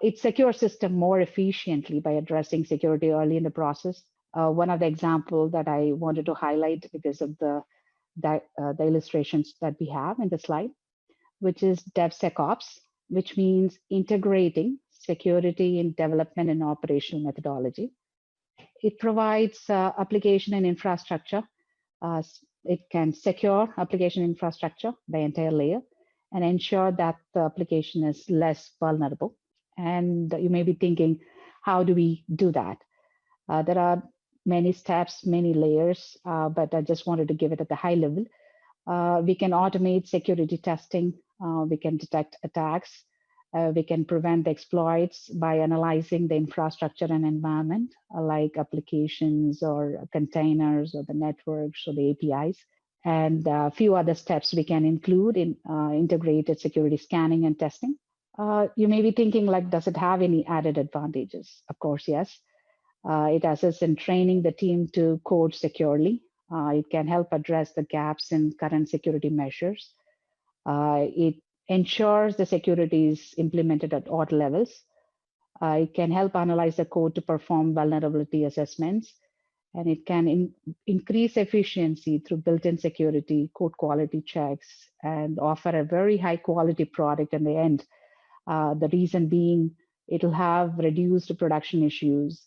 It secures system more efficiently by addressing security early in the process. One of the examples that I wanted to highlight because of the illustrations that we have in the slide, which is DevSecOps, which means integrating security in development and operational methodology. It provides application and infrastructure. It can secure application infrastructure, the entire layer, and ensure that the application is less vulnerable. And you may be thinking, how do we do that? There are many steps, many layers, but I just wanted to give it at the high level. We can automate security testing. We can detect attacks. We can prevent exploits by analyzing the infrastructure and environment, like applications or containers or the networks or the APIs. And a few other steps we can include in integrated security scanning and testing. You may be thinking, like, does it have any added advantages? Of course, yes. It assists in training the team to code securely. It can help address the gaps in current security measures. It ensures the security is implemented at all levels. It can help analyze the code to perform vulnerability assessments. And it can increase efficiency through built-in security, code quality checks, and offer a very high quality product in the end. The reason being, it'll have reduced production issues.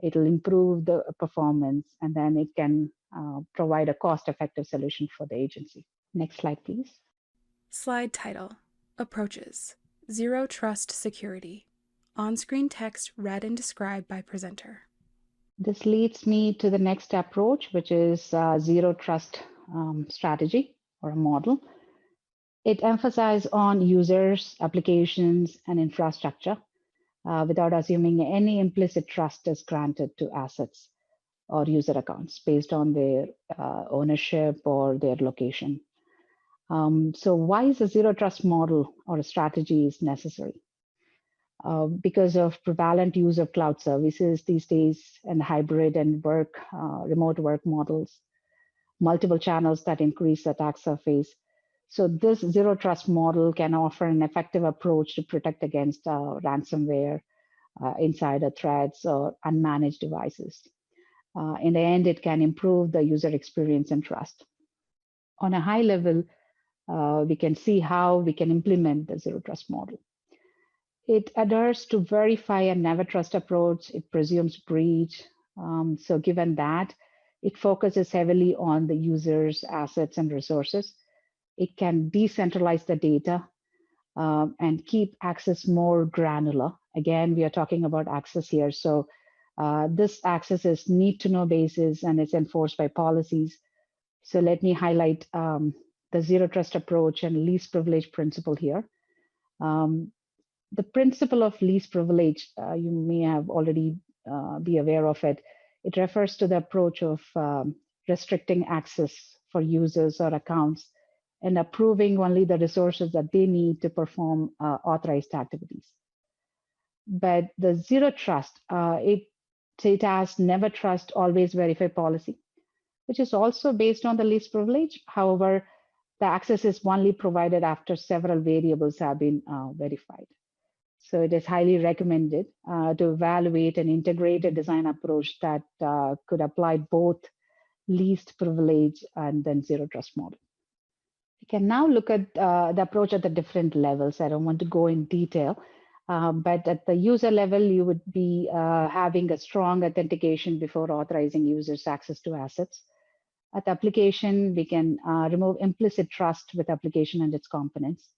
It'll improve the performance, and then it can provide a cost-effective solution for the agency. Next slide, please. Slide title, Approaches, Zero Trust Security. On-screen text read and described by presenter. This leads me to the next approach, which is zero trust strategy or a model. It emphasizes on users, applications, and infrastructure without assuming any implicit trust is granted to assets or user accounts based on their ownership or their location. So why is a zero trust model or a strategy is necessary? Because of prevalent use of cloud services these days and hybrid and remote work models, multiple channels that increase attack surface. So this zero trust model can offer an effective approach to protect against ransomware, insider threats, or unmanaged devices. In the end, it can improve the user experience and trust. On a high level, we can see how we can implement the zero trust model. It adheres to verify and never trust approach. It presumes breach. So given that, it focuses heavily on the user's assets and resources. It can decentralize the data and keep access more granular. Again, we are talking about access here. So this access is need-to-know basis and it's enforced by policies. So let me highlight the zero trust approach and least privilege principle here. The principle of least privilege, you may have already be aware of it. It refers to the approach of restricting access for users or accounts and approving only the resources that they need to perform authorized activities. But the zero trust, it has never trust, always verify policy, which is also based on the least privilege. However, the access is only provided after several variables have been verified. So it is highly recommended to evaluate an integrated design approach that could apply both least privilege and then zero trust model. We can now look at the approach at the different levels. I don't want to go in detail, but at the user level, you would be having a strong authentication before authorizing users access to assets. At the application, we can remove implicit trust with application and its components.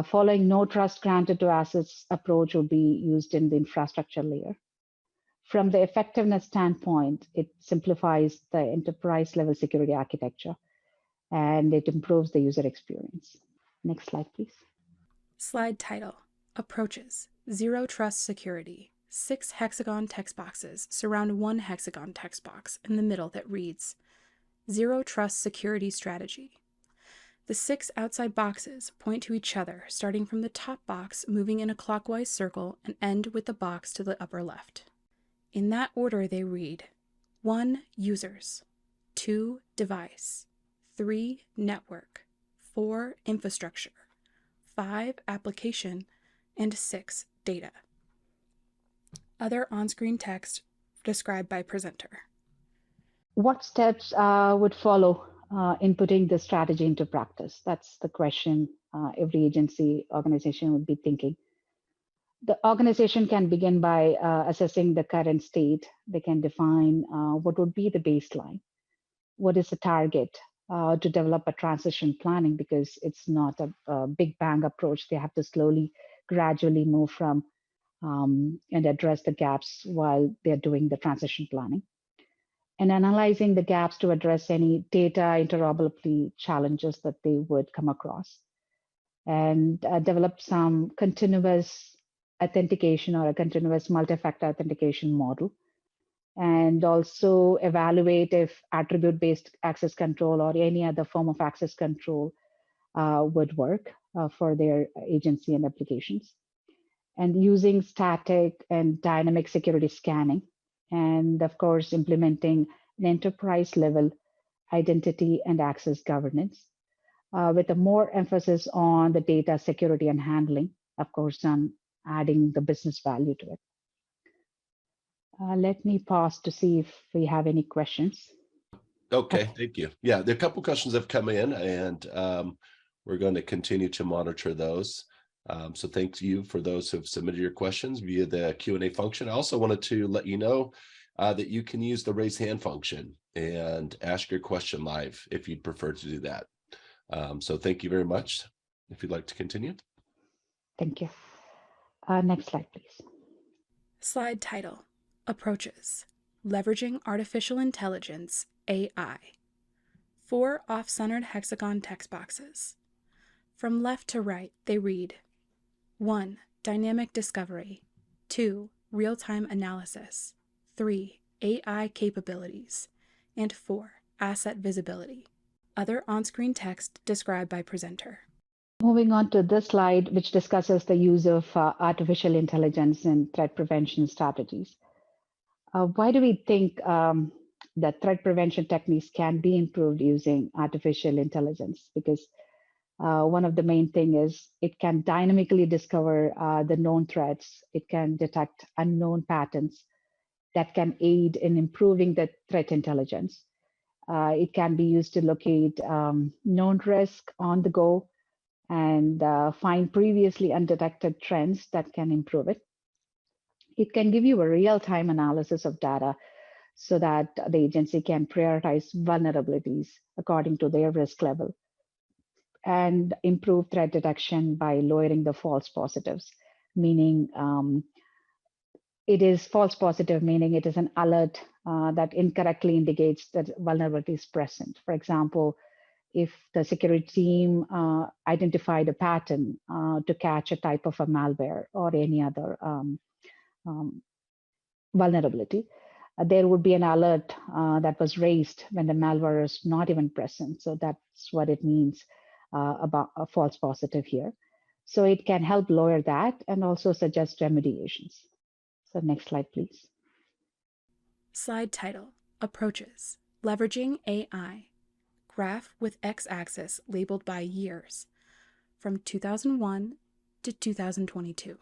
Following no trust granted to assets approach would be used in the infrastructure layer. From the effectiveness standpoint, it simplifies the enterprise level security architecture and it improves the user experience. Next slide, please. Slide title, Approaches, Zero Trust Security. 6 hexagon text boxes surround 1 hexagon text box in the middle that reads, Zero Trust Security Strategy. The 6 outside boxes point to each other, starting from the top box, moving in a clockwise circle, and end with the box to the upper left. In that order, they read 1. Users, 2. Device, 3. Network, 4. Infrastructure, 5. Application, and 6. Data. Other on-screen text described by presenter. What steps would follow in putting the strategy into practice? That's the question every agency organization would be thinking. The organization can begin by assessing the current state. They can define what would be the baseline. What is the target to develop a transition planning, because it's not a big bang approach. They have to slowly, gradually move from and address the gaps while they're doing the transition planning. And analyzing the gaps to address any data interoperability challenges that they would come across, and develop some continuous authentication or a continuous multi-factor authentication model, and also evaluate if attribute-based access control or any other form of access control would work for their agency and applications, and using static and dynamic security scanning, and of course, implementing an enterprise level identity and access governance with a more emphasis on the data security and handling, of course, on adding the business value to it. Let me pause to see if we have any questions. Okay, thank you. Yeah, there are a couple questions that have come in, and we're going to continue to monitor those. So thank you for those who have submitted your questions via the Q&A function. I also wanted to let you know that you can use the raise hand function and ask your question live if you'd prefer to do that. So thank you very much. If you'd like to continue. Thank you. Next slide, please. Slide title, Approaches, Leveraging Artificial Intelligence, AI. 4 off-centered hexagon text boxes. From left to right, they read 1. Dynamic discovery, 2. Real-time analysis, 3. AI capabilities, and 4. Asset visibility. Other on-screen text described by presenter. Moving on to this slide, which discusses the use of artificial intelligence in threat prevention strategies. Why do we think that threat prevention techniques can be improved using artificial intelligence? Because one of the main thing is it can dynamically discover the known threats. It can detect unknown patterns that can aid in improving the threat intelligence. It can be used to locate known risk on the go and find previously undetected trends that can improve it. It can give you a real-time analysis of data so that the agency can prioritize vulnerabilities according to their risk level and improve threat detection by lowering the false positives, meaning it is false positive, meaning it is an alert that incorrectly indicates that vulnerability is present. For example, if the security team identified a pattern to catch a type of a malware or any other vulnerability, there would be an alert that was raised when the malware is not even present. So that's what it means about a false positive here. So it can help lower that and also suggest remediations. So next slide, please. Slide title, Approaches, Leveraging AI. Graph with x-axis labeled by years, from 2001 to 2022,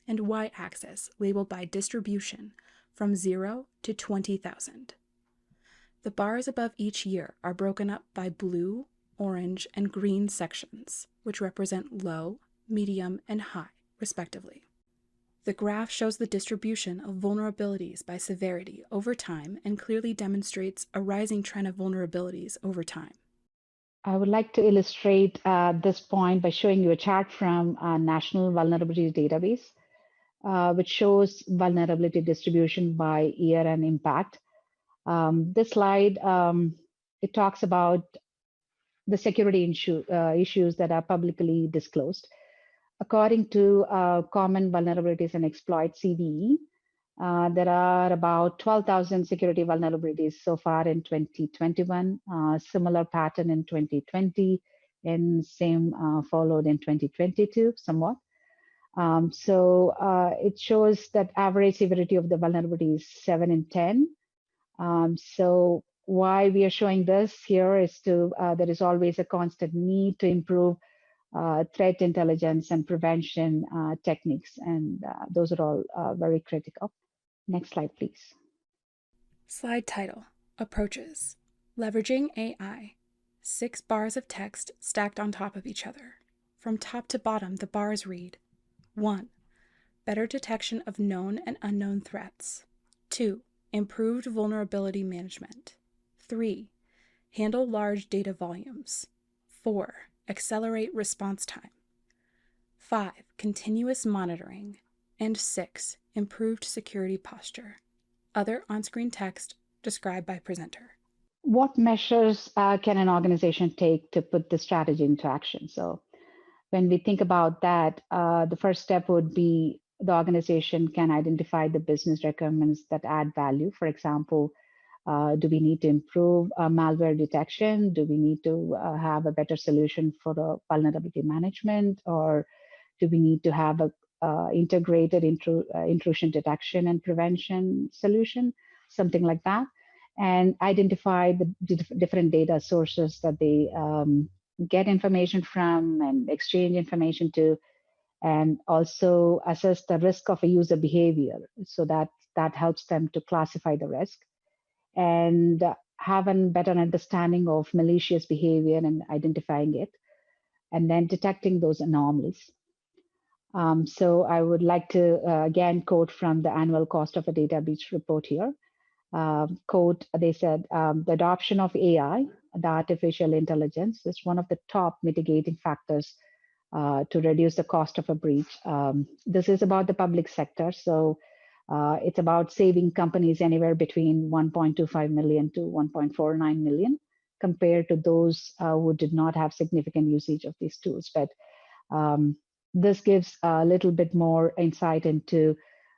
and y-axis labeled by distribution, from 0 to 20,000. The bars above each year are broken up by blue, orange, and green sections, which represent low, medium, and high, respectively. The graph shows the distribution of vulnerabilities by severity over time and clearly demonstrates a rising trend of vulnerabilities over time. I would like to illustrate this point by showing you a chart from National Vulnerability Database, which shows vulnerability distribution by year and impact. This slide, it talks about the security issues that are publicly disclosed. According to Common Vulnerabilities and Exploits, CVE, there are about 12,000 security vulnerabilities so far in 2021, similar pattern in 2020, and same followed in 2022 somewhat. So it shows that average severity of the vulnerability is 7 in 10. So why we are showing this here is there is always a constant need to improve threat intelligence and prevention techniques, and those are all very critical. Next slide, please. Slide title, Approaches, Leveraging AI. 6 bars of text stacked on top of each other. From top to bottom, the bars read: 1. Better detection of known and unknown threats. 2. Improved vulnerability management. 3. Handle large data volumes. 4. Accelerate response time. 5. Continuous monitoring. And 6. Improved security posture. Other on-screen text described by presenter. What measures can an organization take to put the strategy into action? So when we think about that, the first step would be the organization can identify the business requirements that add value. For example, do we need to improve malware detection? Do we need to have a better solution for the vulnerability management? Or do we need to have a integrated intrusion detection and prevention solution, something like that? And identify the different data sources that they get information from and exchange information to, and also assess the risk of a user behavior so that helps them to classify the risk and have a better understanding of malicious behavior and identifying it, and then detecting those anomalies. So I would like to again quote from the annual cost of a data breach report here. Quote, they said, the adoption of AI, the artificial intelligence, is one of the top mitigating factors to reduce the cost of a breach. This is about the public sector. So it's about saving companies anywhere between 1.25 million to 1.49 million compared to those who did not have significant usage of these tools. But this gives a little bit more insight into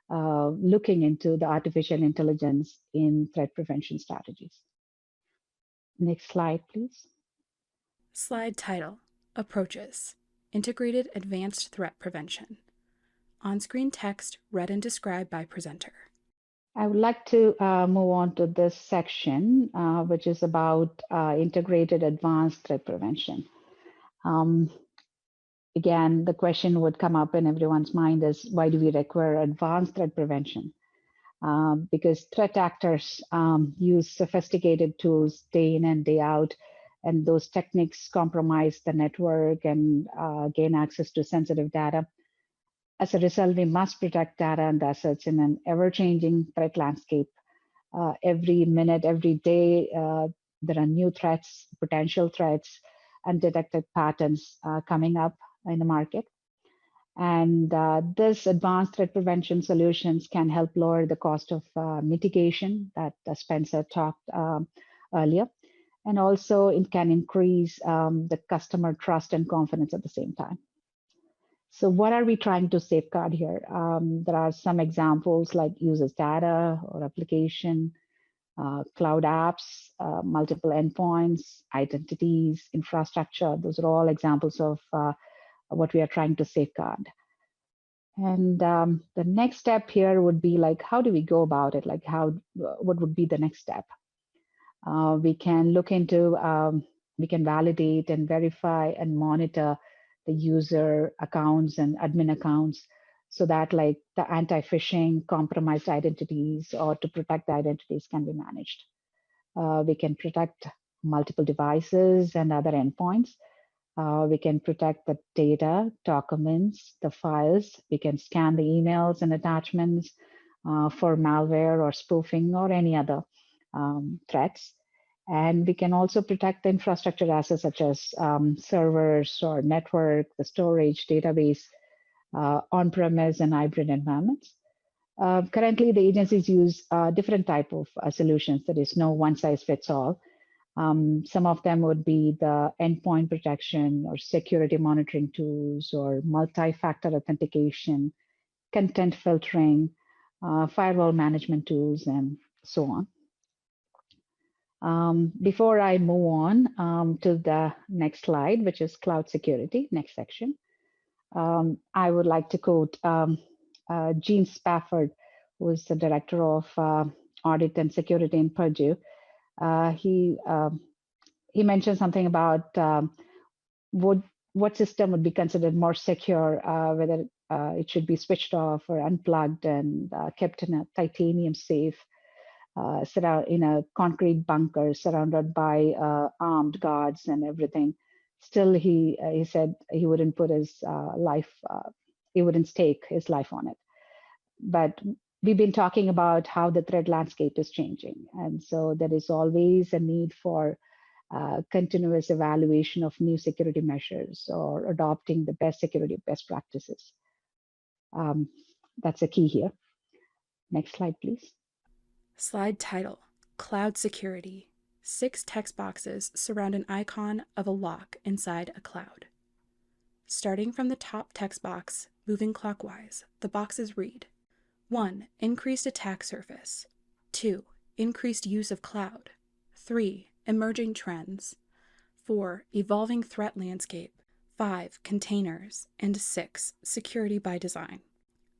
looking into the artificial intelligence in threat prevention strategies. Next slide, please. Slide title, Approaches, Integrated Advanced Threat Prevention. On-screen text read and described by presenter. I would like to move on to this section, which is about integrated advanced threat prevention. Again, the question would come up in everyone's mind is, why do we require advanced threat prevention? Because threat actors use sophisticated tools day in and day out and those techniques compromise the network and gain access to sensitive data. As a result, we must protect data and assets in an ever-changing threat landscape. Every minute, every day, there are new threats, potential threats, undetected patterns coming up in the market. And this advanced threat prevention solutions can help lower the cost of mitigation that Spencer talked earlier. And also it can increase the customer trust and confidence at the same time. So what are we trying to safeguard here? There are some examples like users' data or application, cloud apps, multiple endpoints, identities, infrastructure. Those are all examples of what we are trying to safeguard. And the next step here would be like, how do we go about it? Like what would be the next step? We can look into, we can validate and verify and monitor the user accounts and admin accounts so that like the anti-phishing, compromised identities, or to protect the identities can be managed. We can protect multiple devices and other endpoints. We can protect the data, documents, the files. We can scan the emails and attachments for malware or spoofing or any other threats. And we can also protect the infrastructure assets such as servers or network, the storage, database, on-premise and hybrid environments. Currently, the agencies use different type of solutions. There is no one-size-fits-all. Some of them would be the endpoint protection or security monitoring tools or multi-factor authentication, content filtering, firewall management tools, and so on. Before I move on to the next slide, which is cloud security, next section, I would like to quote Gene Spafford, who is the director of audit and security in Purdue. He mentioned something about what system would be considered more secure, whether it should be switched off or unplugged and kept in a titanium safe, in a concrete bunker surrounded by armed guards and everything. Still, he said he wouldn't put his life, he wouldn't stake his life on it. But we've been talking about how the threat landscape is changing. And so there is always a need for continuous evaluation of new security measures or adopting the best security best practices. That's a key here. Next slide, please. Slide title, Cloud Security. 6 text boxes surround an icon of a lock inside a cloud. Starting from the top text box, moving clockwise, the boxes read: 1. Increased attack surface. 2. Increased use of cloud. 3. Emerging trends. 4. Evolving threat landscape. 5. Containers. And 6. Security by design.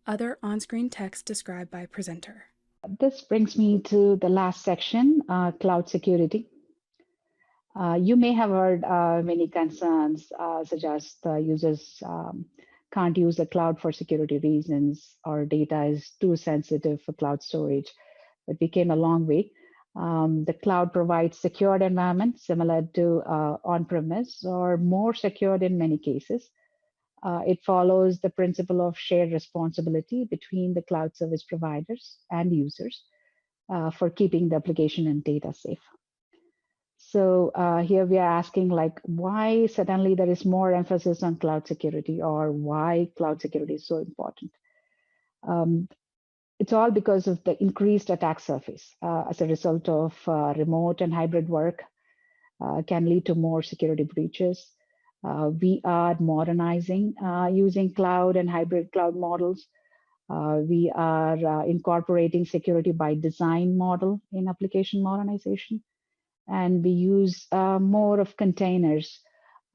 Other on-screen text described by presenter. This brings me to the last section, cloud security. You may have heard many concerns, such as the users can't use the cloud for security reasons, or data is too sensitive for cloud storage. But we came a long way. The cloud provides secured environments similar to on-premise or more secured in many cases. It follows the principle of shared responsibility between the cloud service providers and users for keeping the application and data safe. So here we are asking, like, why suddenly there is more emphasis on cloud security, or why cloud security is so important? It's all because of the increased attack surface as a result of remote and hybrid work can lead to more security breaches. We are modernizing using cloud and hybrid cloud models. We are incorporating security by design model in application modernization. And we use more of containers.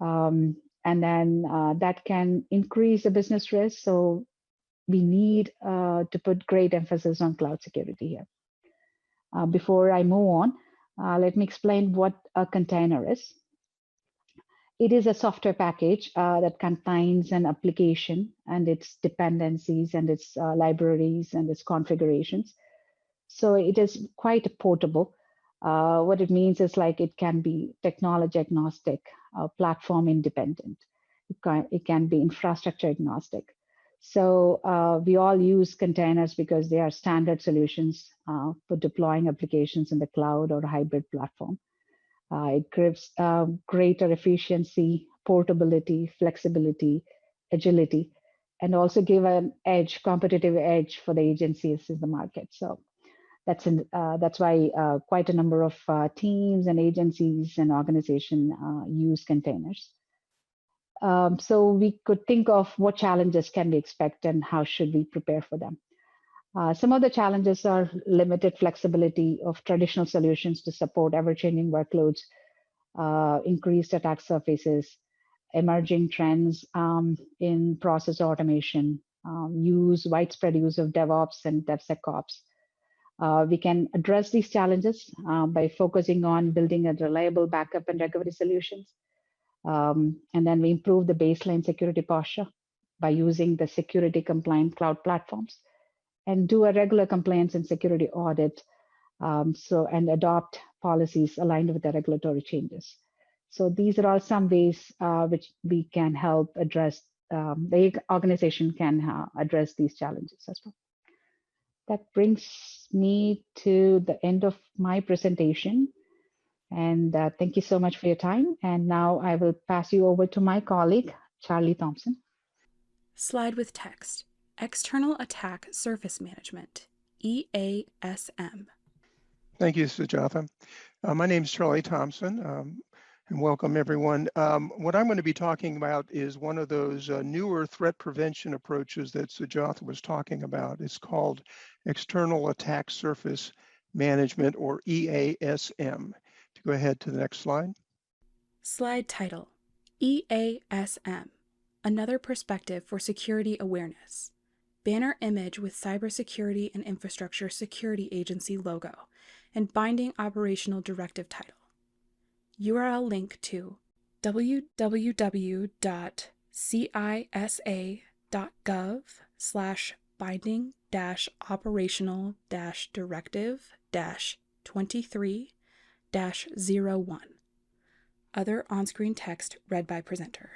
And then that can increase the business risk. So we need to put great emphasis on cloud security here. Before I move on, let me explain what a container is. It is a software package that contains an application and its dependencies and its libraries and its configurations. So it is quite portable. What it means is like it can be technology agnostic, platform independent. It can be infrastructure agnostic. So we all use containers because they are standard solutions for deploying applications in the cloud or a hybrid platform. It gives greater efficiency, portability, flexibility, agility, and also give an edge, competitive edge for the agencies in the market. So that's why quite a number of teams and agencies and organizations use containers. So we could think of what challenges can we expect and how should we prepare for them. Some of the challenges are limited flexibility of traditional solutions to support ever-changing workloads, increased attack surfaces, emerging trends in process automation, widespread use of DevOps and DevSecOps. We can address these challenges by focusing on building a reliable backup and recovery solutions. And then we improve the baseline security posture by using the security compliant cloud platforms and do a regular compliance and security audit and adopt policies aligned with the regulatory changes. So these are all some ways which we can help address, the organization can address these challenges as well. That brings me to the end of my presentation. And thank you so much for your time. And now I will pass you over to my colleague, Charlie Thompson. Slide with text. External Attack Surface Management, EASM. Thank you, Sujatha. My name is Charlie Thompson, and welcome everyone. What I'm going to be talking about is one of those newer threat prevention approaches that Sujatha was talking about. It's called External Attack Surface Management, or EASM. To go ahead to the next slide. Slide title, EASM, Another Perspective for Security Awareness. Banner image with Cybersecurity and Infrastructure Security Agency logo and binding operational directive title. URL link to www.cisa.gov/binding-operational-directive-23-01. Other on-screen text read by presenter.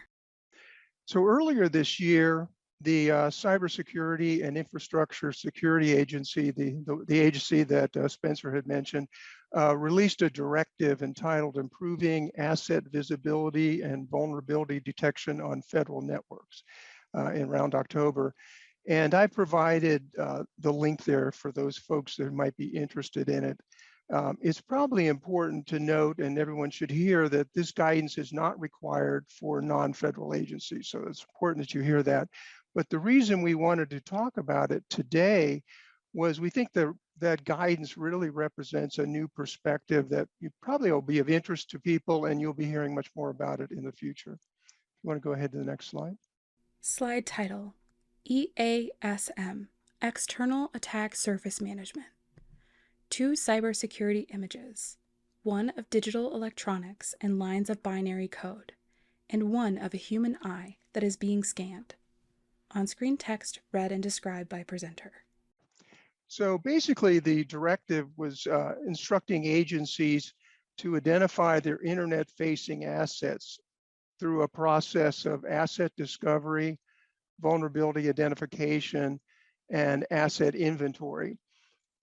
So earlier this year, the Cybersecurity and Infrastructure Security Agency, the agency that Spencer had mentioned, released a directive entitled Improving Asset Visibility and Vulnerability Detection on Federal Networks in around October. And I provided the link there for those folks that might be interested in it. It's probably important to note, and everyone should hear, that this guidance is not required for non-federal agencies. So it's important that you hear that. But the reason we wanted to talk about it today was we think that guidance really represents a new perspective that probably will be of interest to people, and you'll be hearing much more about it in the future. You want to go ahead to the next slide? Slide title, EASM, External Attack Surface Management. 2 cybersecurity images, one of digital electronics and lines of binary code, and one of a human eye that is being scanned. On-screen text read and described by presenter. So basically, the directive was instructing agencies to identify their internet-facing assets through a process of asset discovery, vulnerability identification, and asset inventory.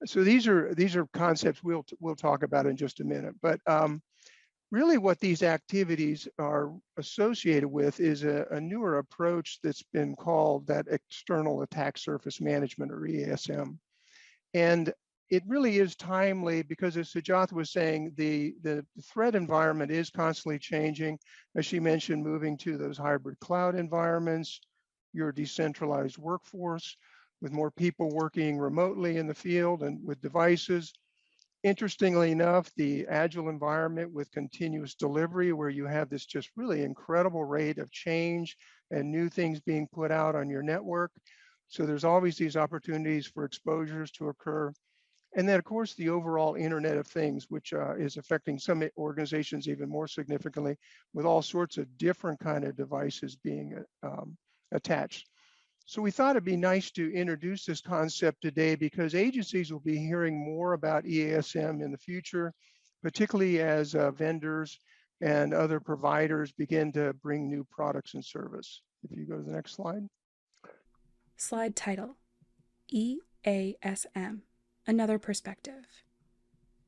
So these are concepts we'll talk about in just a minute. But really what these activities are associated with is a newer approach that's been called that External Attack Surface Management, or EASM. And it really is timely because, as Sujatha was saying, the threat environment is constantly changing. As she mentioned, moving to those hybrid cloud environments, your decentralized workforce, with more people working remotely in the field and with devices. Interestingly enough, the agile environment with continuous delivery, where you have this just really incredible rate of change and new things being put out on your network. So there's always these opportunities for exposures to occur. And then, of course, the overall Internet of Things, which is affecting some organizations even more significantly, with all sorts of different kind of devices being attached. So we thought it'd be nice to introduce this concept today because agencies will be hearing more about EASM in the future, particularly as vendors and other providers begin to bring new products and service. If you go to the next slide. Slide title, EASM, Another Perspective.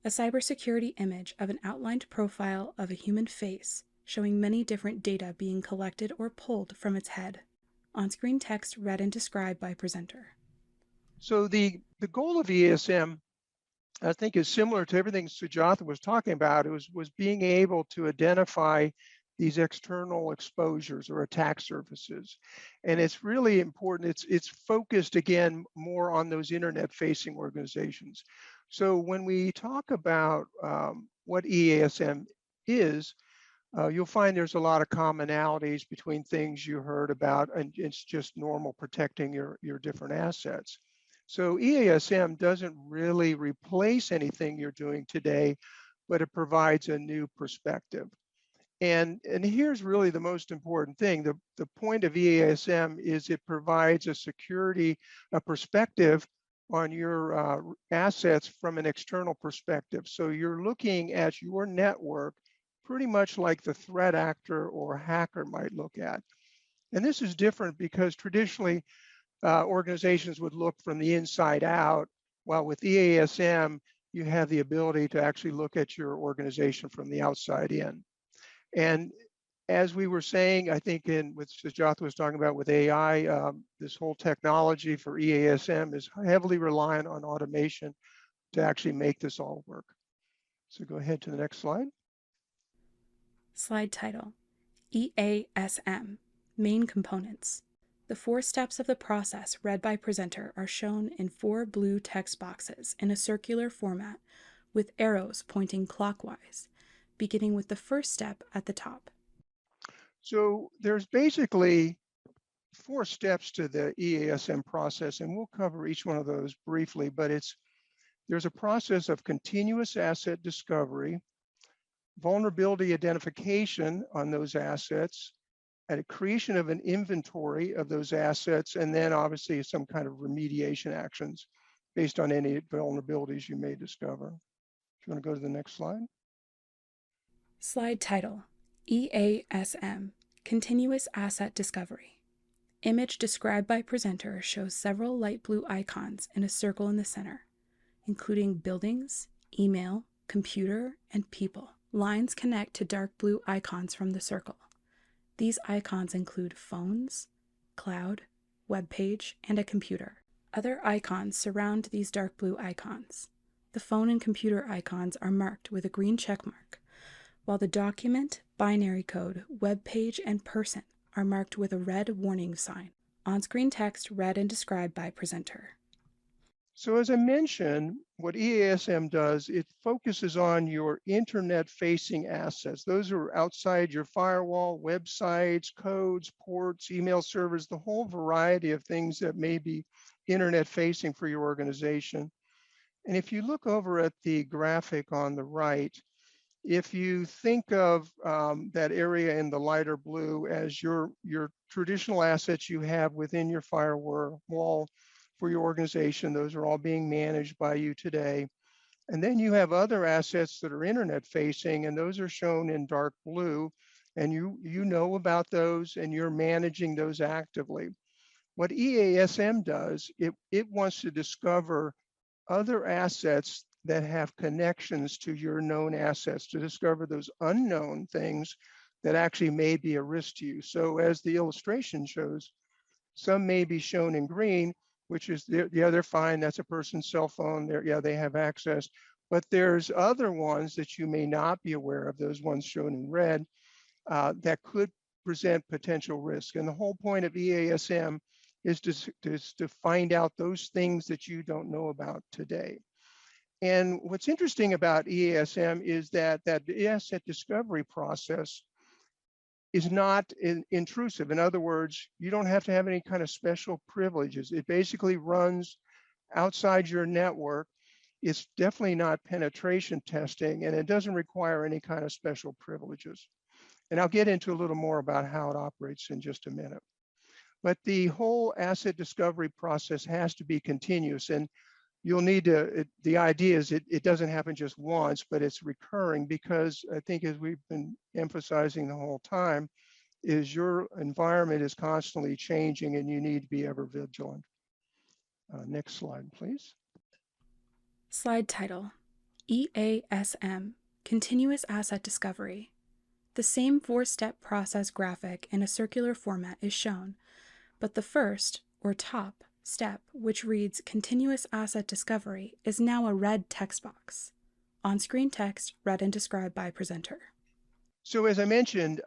A cybersecurity image of an outlined profile of a human face showing many different data being collected or pulled from its head. On-screen text read and described by presenter. So the goal of EASM, I think, is similar to everything Sujatha was talking about. It was being able to identify these external exposures or attack surfaces. And it's really important. It's focused, again, more on those internet-facing organizations. So when we talk about what EASM is, you'll find there's a lot of commonalities between things you heard about, and it's just normal protecting your different assets. So EASM doesn't really replace anything you're doing today, but it provides a new perspective. And here's really the most important thing. The point of EASM is it provides a perspective on your assets from an external perspective. So you're looking at your network pretty much like the threat actor or hacker might look at. And this is different because traditionally organizations would look from the inside out, while with EASM, you have the ability to actually look at your organization from the outside in. And as we were saying, I think what Sujatha was talking about with AI, this whole technology for EASM is heavily reliant on automation to actually make this all work. So go ahead to the next slide. Slide title, EASM, Main Components. The 4 steps of the process read by presenter are shown in 4 blue text boxes in a circular format with arrows pointing clockwise, beginning with the first step at the top. So there's basically 4 steps to the EASM process, and we'll cover each one of those briefly, but there's a process of continuous asset discovery, vulnerability identification on those assets, and a creation of an inventory of those assets, and then obviously some kind of remediation actions based on any vulnerabilities you may discover. If you want to go to the next slide. Slide title, EASM, Continuous Asset Discovery. Image described by presenter shows several light blue icons in a circle in the center, including buildings, email, computer, and people. Lines connect to dark blue icons from the circle. These icons include phones, cloud, web page, and a computer. Other icons surround these dark blue icons. The phone and computer icons are marked with a green check mark, while the document, binary code, web page, and person are marked with a red warning sign. On-screen text read and described by presenter. So as I mentioned, what EASM does, it focuses on your internet-facing assets. Those are outside your firewall, websites, codes, ports, email servers, the whole variety of things that may be internet-facing for your organization. And if you look over at the graphic on the right, if you think of that area in the lighter blue as your traditional assets you have within your firewall for your organization, those are all being managed by you today. And then you have other assets that are internet facing, and those are shown in dark blue, and you know about those and you're managing those actively. What EASM does, it wants to discover other assets that have connections to your known assets, to discover those unknown things that actually may be a risk to you. So as the illustration shows, some may be shown in green, which is they're fine, that's a person's cell phone, they have access. But there's other ones that you may not be aware of, those ones shown in red, that could present potential risk. And the whole point of EASM is to find out those things that you don't know about today. And what's interesting about EASM is that the asset discovery process is not intrusive. In other words, you don't have to have any kind of special privileges. It basically runs outside your network. It's definitely not penetration testing, and it doesn't require any kind of special privileges. And I'll get into a little more about how it operates in just a minute. But the whole asset discovery process has to be continuous. And you'll need to, the idea is it doesn't happen just once, but it's recurring, because I think, as we've been emphasizing the whole time, is your environment is constantly changing and you need to be ever vigilant. Next slide, please. Slide title, EASM, Continuous Asset Discovery. The same 4-step process graphic in a circular format is shown, but the first, or top, step, which reads Continuous Asset Discovery, is now a red text box. On-screen text read and described by presenter. So as I mentioned,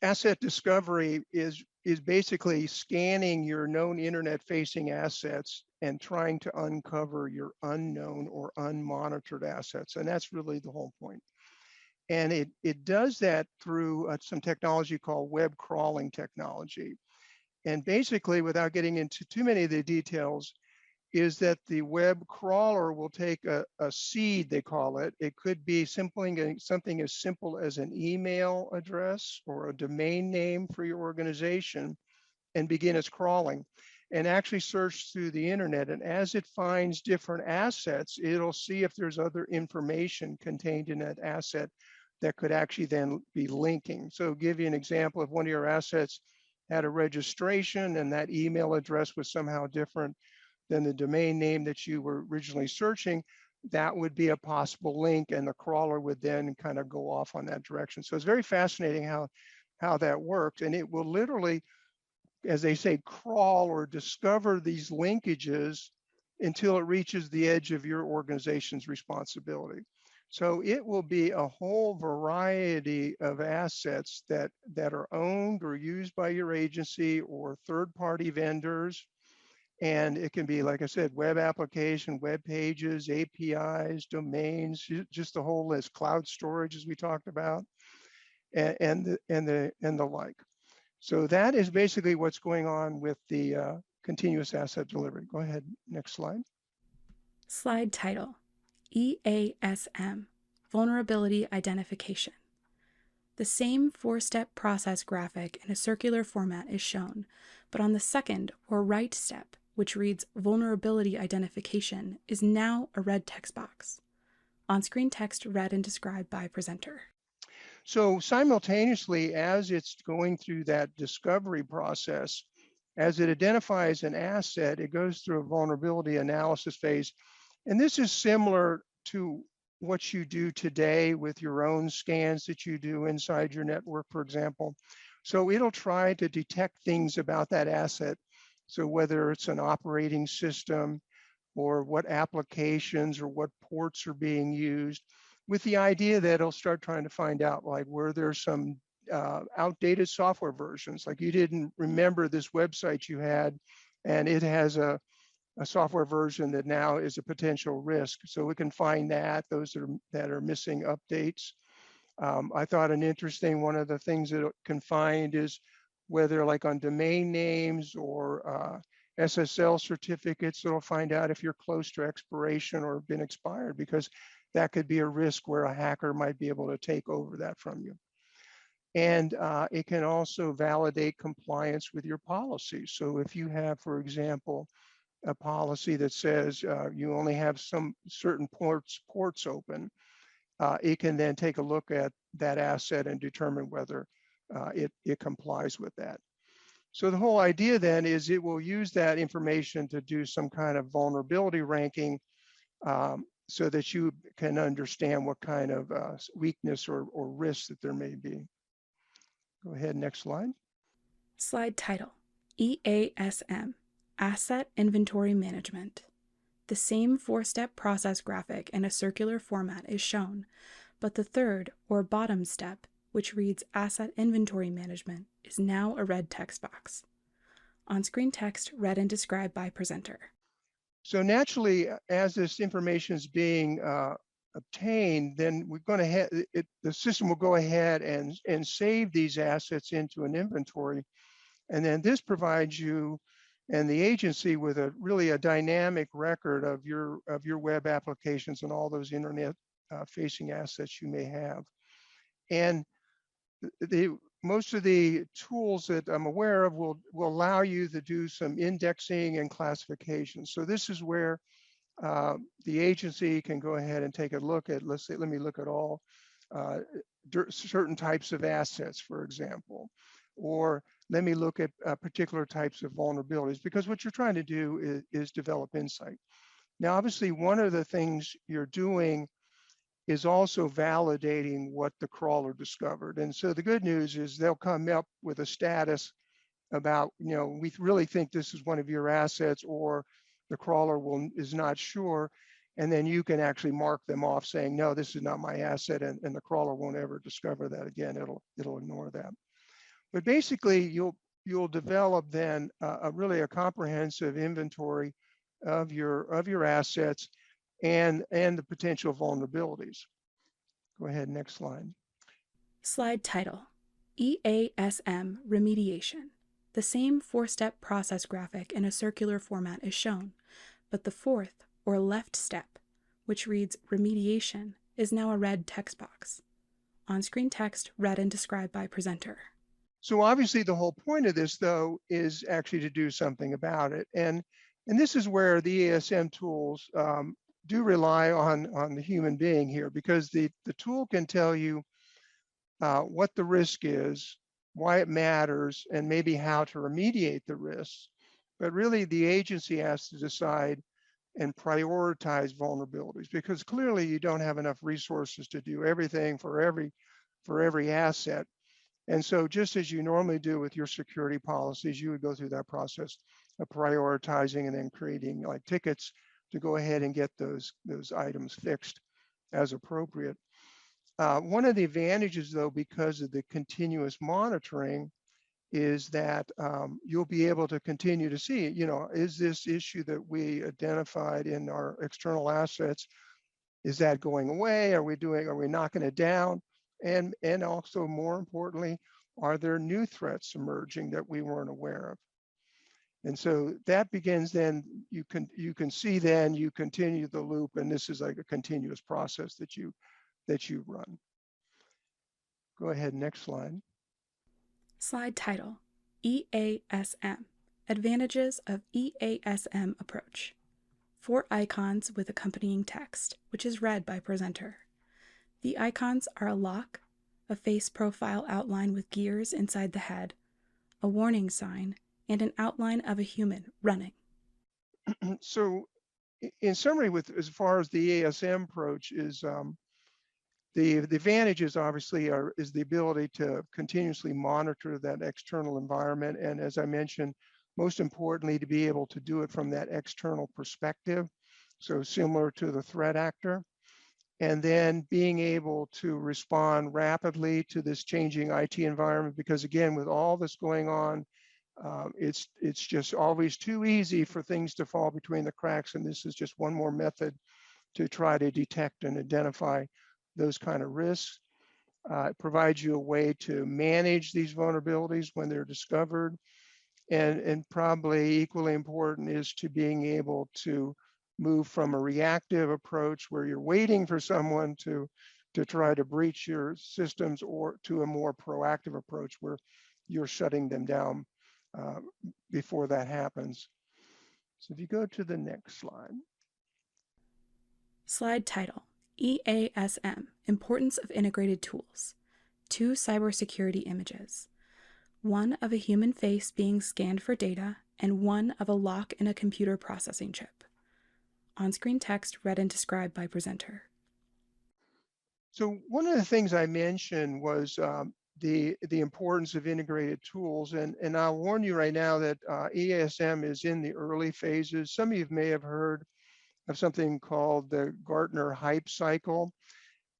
asset discovery is basically scanning your known internet-facing assets and trying to uncover your unknown or unmonitored assets. And that's really the whole point. And it does that through some technology called web crawling technology. And basically, without getting into too many of the details, is that the web crawler will take a seed, they call it. It could be something as simple as an email address or a domain name for your organization, and begin its crawling and actually search through the internet. And as it finds different assets, it'll see if there's other information contained in that asset that could actually then be linking. So give you an example. If one of your assets had a registration and that email address was somehow different than the domain name that you were originally searching, that would be a possible link, and the crawler would then kind of go off on that direction. So it's very fascinating how that works. And it will literally, as they say, crawl or discover these linkages until it reaches the edge of your organization's responsibility. So it will be a whole variety of assets that are owned or used by your agency or third-party vendors. And it can be, like I said, web application, web pages, APIs, domains, just the whole list, cloud storage, as we talked about, and the like. So that is basically what's going on with the continuous asset delivery. Go ahead, next slide. Slide title, EASM, Vulnerability Identification. The same 4-step process graphic in a circular format is shown, but on the second or right step, which reads Vulnerability Identification, is now a red text box. On-screen text read and described by presenter. So simultaneously, as it's going through that discovery process, as it identifies an asset, it goes through a vulnerability analysis phase. And this is similar to what you do today with your own scans that you do inside your network, for example. So it'll try to detect things about that asset. So whether it's an operating system or what applications or what ports are being used, with the idea that it'll start trying to find out, like, where there's some outdated software versions, like you didn't remember this website you had and it has a software version that now is a potential risk. So we can find those that are missing updates. I thought an interesting, one of the things that it can find is whether, like on domain names or SSL certificates, it'll find out if you're close to expiration or been expired, because that could be a risk where a hacker might be able to take over that from you. And it can also validate compliance with your policy. So if you have, for example, a policy that says you only have some certain ports open, it can then take a look at that asset and determine whether it complies with that. So the whole idea then is it will use that information to do some kind of vulnerability ranking so that you can understand what kind of weakness or risk that there may be. Go ahead, next slide. Slide title, EASM, Asset Inventory Management. The same 4-step process graphic in a circular format is shown, but the third or bottom step, which reads Asset Inventory Management, is now a red text box. On-screen text read and described by presenter. So naturally, as this information is being obtained, then we're going to the system will go ahead and save these assets into an inventory. And then this provides you and the agency with really a dynamic record of your web applications and all those internet facing assets you may have. And most of the tools that I'm aware of will allow you to do some indexing and classification. So this is where the agency can go ahead and take a look at, let's say, let me look at all certain types of assets, for example, or let me look at particular types of vulnerabilities, because what you're trying to do is develop insight. Now, obviously, one of the things you're doing is also validating what the crawler discovered. And so the good news is they'll come up with a status about, we really think this is one of your assets, or the crawler is not sure. And then you can actually mark them off saying, no, this is not my asset, and the crawler won't ever discover that again. It'll ignore that. But basically, you'll develop then really a comprehensive inventory of your assets and the potential vulnerabilities. Go ahead, next slide. Slide title, EASM Remediation. The same four-step process graphic in a circular format is shown, but the fourth, or left step, which reads Remediation, is now a red text box. On-screen text read and described by presenter. So obviously the whole point of this, though, is actually to do something about it. And this is where the EASM tools do rely on the human being here, because the tool can tell you what the risk is, why it matters, and maybe how to remediate the risks. But really the agency has to decide and prioritize vulnerabilities, because clearly you don't have enough resources to do everything for every asset. And so just as you normally do with your security policies, you would go through that process of prioritizing and then creating like tickets to go ahead and get those items fixed as appropriate. One of the advantages, though, because of the continuous monitoring, is that you'll be able to continue to see, is this issue that we identified in our external assets, is that going away? Are we knocking it down? And also, more importantly, are there new threats emerging that we weren't aware of? And so that begins then, you can see then you continue the loop, and this is like a continuous process that you run. Go ahead, next slide. Slide title, EASM, Advantages of EASM Approach. 4 icons with accompanying text, which is read by presenter. The icons are a lock, a face profile outline with gears inside the head, a warning sign, and an outline of a human running. So in summary, as far as the EASM approach is, the advantages obviously is the ability to continuously monitor that external environment. And as I mentioned, most importantly, to be able to do it from that external perspective. So similar to the threat actor. And then being able to respond rapidly to this changing IT environment, because again, with all this going on, it's just always too easy for things to fall between the cracks. And this is just one more method to try to detect and identify those kind of risks. It provides you a way to manage these vulnerabilities when they're discovered. And probably equally important is to being able to move from a reactive approach where you're waiting for someone to try to breach your systems, or to a more proactive approach where you're shutting them down before that happens. So if you go to the next slide. Slide title, EASM, Importance of Integrated Tools. 2 cybersecurity images. One of a human face being scanned for data, and one of a lock in a computer processing chip. On-screen text read and described by presenter. So one of the things I mentioned was the importance of integrated tools. And I'll warn you right now that EASM is in the early phases. Some of you may have heard of something called the Gartner Hype Cycle.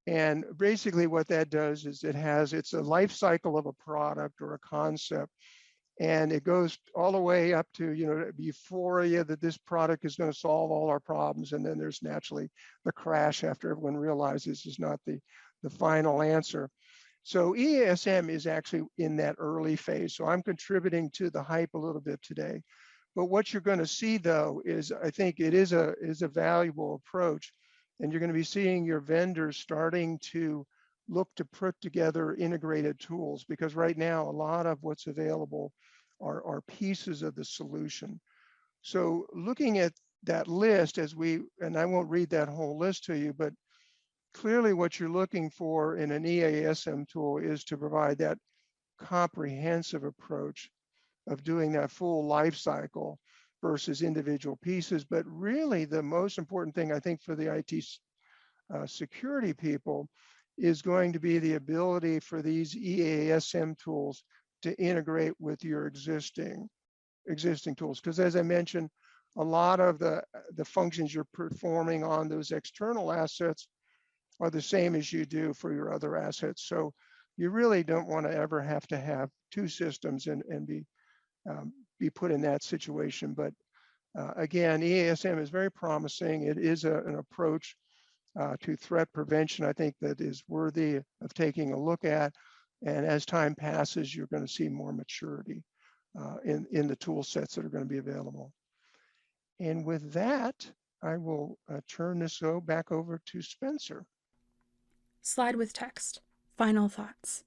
And basically what that does is it's a life cycle of a product or a concept. And it goes all the way up to, euphoria that this product is going to solve all our problems. And then there's naturally the crash after everyone realizes it's not the final answer. So EASM is actually in that early phase. So I'm contributing to the hype a little bit today. But what you're going to see, though, is I think it is a valuable approach. And you're going to be seeing your vendors starting to look to put together integrated tools, because right now a lot of what's available are pieces of the solution. So looking at that list, and I won't read that whole list to you, but clearly what you're looking for in an EASM tool is to provide that comprehensive approach of doing that full life cycle versus individual pieces. But really the most important thing I think for the IT security people is going to be the ability for these EASM tools to integrate with your existing tools. Because as I mentioned, a lot of the functions you're performing on those external assets are the same as you do for your other assets. So you really don't want to ever have to have two systems and be put in that situation. But again, EASM is very promising. It is an approach to threat prevention, I think, that is worthy of taking a look at. And as time passes, you're going to see more maturity in the tool sets that are going to be available. And with that, I will turn this back over to Spencer. Slide with text. Final thoughts.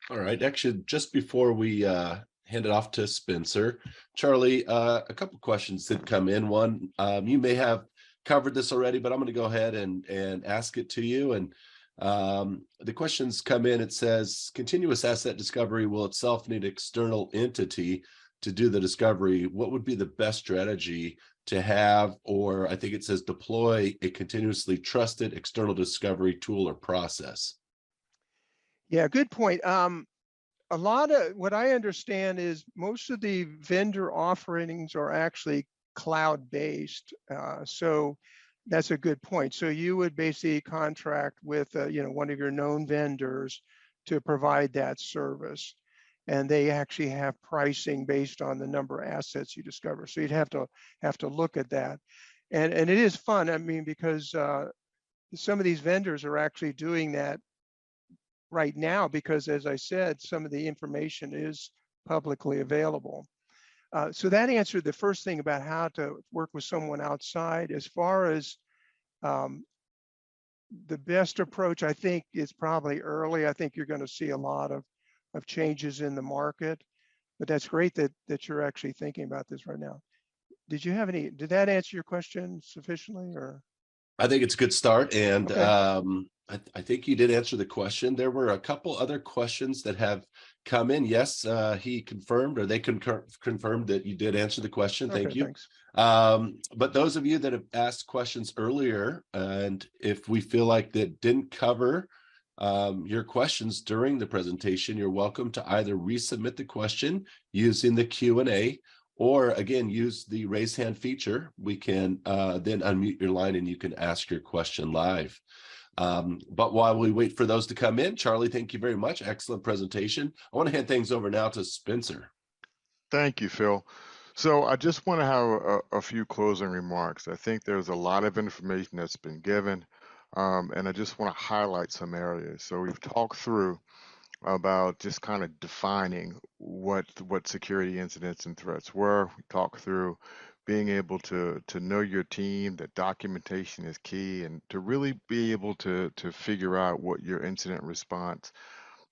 All right. Actually, just before we hand it off to Spencer, Charlie, a couple questions did come in. One, you may have covered this already, but I'm going to go ahead and ask it to you. And the questions come in. It says, continuous asset discovery will itself need external entity to do the discovery. What would be the best strategy to have, or I think it says deploy a continuously trusted external discovery tool or process? Yeah, good point. A lot of what I understand is most of the vendor offerings are actually cloud-based. So that's a good point. So you would basically contract with one of your known vendors to provide that service. And they actually have pricing based on the number of assets you discover. So you'd have to look at that. And it is fun, I mean, because some of these vendors are actually doing that right now, because as I said, some of the information is publicly available. So that answered the first thing about how to work with someone outside. As far as the best approach, I think is probably early. I think you're going to see a lot of changes in the market, but that's great that you're actually thinking about this right now. Did that answer your question sufficiently, or? I think it's a good start. And Okay. I think you did answer the question. There were a couple other questions that have come in. Yes, he confirmed, or they confirmed that you did answer the question. Thank Okay, you. thanks. But those of you that have asked questions earlier, and if we feel like that didn't cover your questions during the presentation, you're welcome to either resubmit the question using the Q&A, or again, use the raise hand feature. We can then unmute your line and you can ask your question live. But while we wait for those to come in, Charlie, thank you very much. Excellent presentation. I want to hand things over now to Spencer. Thank you, Phil. So I just want to have a few closing remarks. I think there's a lot of information that's been given, and I just want to highlight some areas. So we've talked through about just kind of defining what security incidents and threats were. We talked through being able to know your team, that documentation is key, and to really be able to figure out what your incident response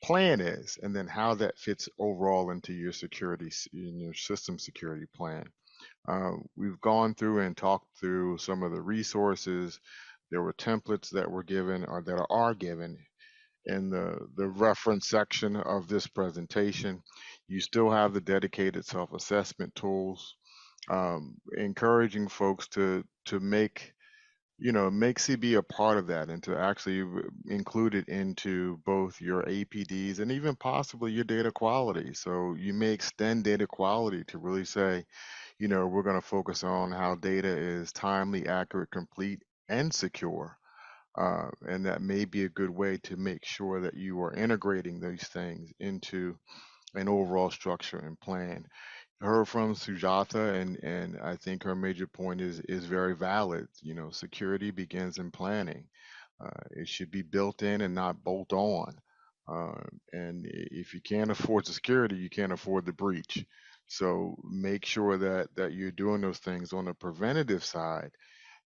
plan is, and then how that fits overall into your security, in your system security plan. We've gone through and talked through some of the resources. There were templates that were given, or that are given, in the reference section of this presentation. You still have the dedicated self-assessment tools, encouraging folks to make CB a part of that, and to actually include it into both your APDs and even possibly your data quality. So you may extend data quality to really say, we're going to focus on how data is timely, accurate, complete, and secure. And that may be a good way to make sure that you are integrating these things into an overall structure and plan. Heard from Sujatha, and I think her major point is very valid. Security begins in planning. It should be built in and not bolt on. And if you can't afford security, you can't afford the breach. So make sure that you're doing those things on the preventative side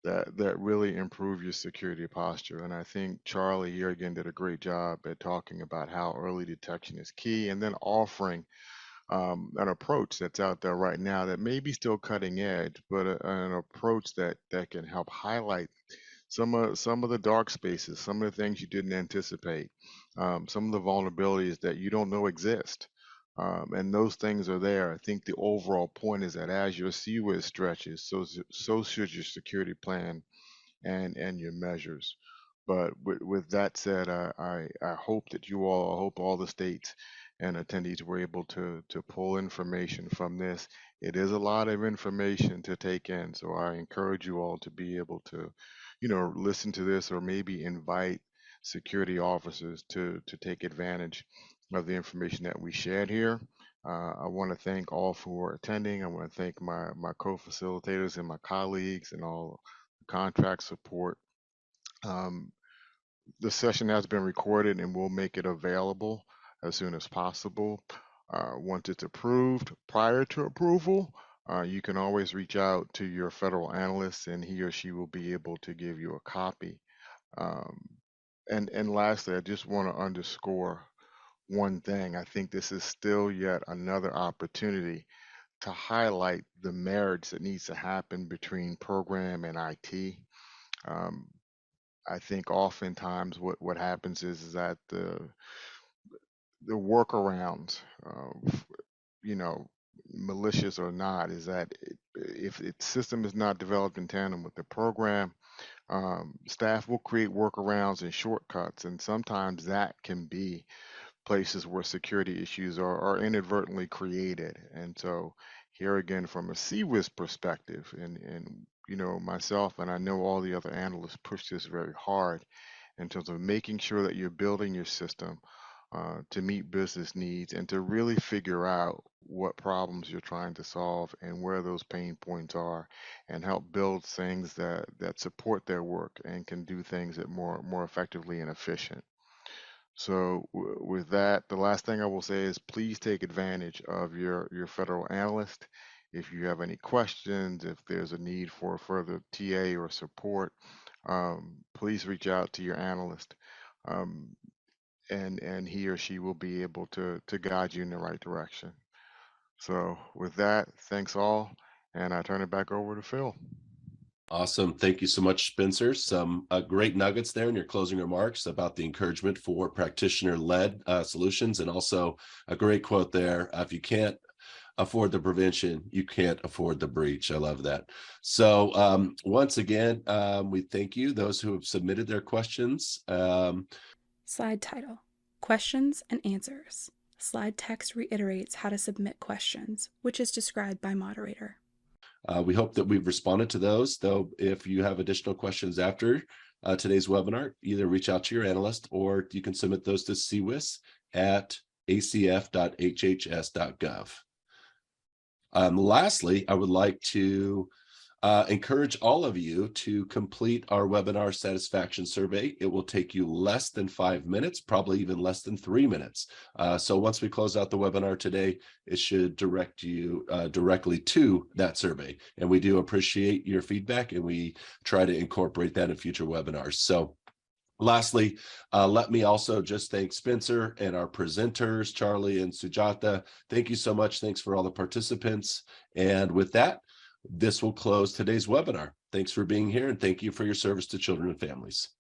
that really improve your security posture. And I think Charlie here again did a great job at talking about how early detection is key, and then offering an approach that's out there right now that may be still cutting edge, but an approach that can help highlight some of the dark spaces, some of the things you didn't anticipate, some of the vulnerabilities that you don't know exist. And those things are there. I think the overall point is that as your CWIS stretches, so should your security plan and your measures. But with that said, I hope that I hope all the states and attendees were able to pull information from this. It is a lot of information to take in, so I encourage you all to be able to, listen to this or maybe invite security officers to take advantage of the information that we shared here. I want to thank all for attending. I want to thank my co-facilitators and my colleagues and all contract support. Um, the session has been recorded and we'll make it available as soon as possible. Once it's approved, prior to approval, you can always reach out to your federal analyst and he or she will be able to give you a copy. And lastly, I just want to underscore one thing. I think this is still yet another opportunity to highlight the marriage that needs to happen between program and IT. I think oftentimes what happens is that the workarounds, you know, malicious or not, is that if the system is not developed in tandem with the program, staff will create workarounds and shortcuts, and sometimes that can be places where security issues are inadvertently created. And so here again, from a CWIS perspective, and myself and I know all the other analysts push this very hard in terms of making sure that you're building your system to meet business needs and to really figure out what problems you're trying to solve and where those pain points are, and help build things that support their work and can do things that more effectively and efficient. So with that, the last thing I will say is please take advantage of your federal analyst. If you have any questions, if there's a need for further TA or support, please reach out to your analyst, and he or she will be able to guide you in the right direction. So with that, thanks all, and I turn it back over to Phil. Awesome. Thank you so much, Spencer. Some great nuggets there in your closing remarks about the encouragement for practitioner-led solutions, and also a great quote there. If you can't afford the prevention, you can't afford the breach. I love that. So once again, we thank you, those who have submitted their questions. Slide title, Questions and Answers. Slide text reiterates how to submit questions, which is described by moderator. We hope that we've responded to those, though. If you have additional questions after today's webinar, either reach out to your analyst or you can submit those to cwis@acf.hhs.gov. Lastly, I would like to encourage all of you to complete our webinar satisfaction survey. It will take you less than 5 minutes, probably even less than 3 minutes. So once we close out the webinar today, it should direct you directly to that survey. And we do appreciate your feedback, and we try to incorporate that in future webinars. So lastly, let me also just thank Spencer and our presenters, Charlie and Sujata. Thank you so much. Thanks for all the participants. And with that, this will close today's webinar. Thanks for being here, and thank you for your service to children and families.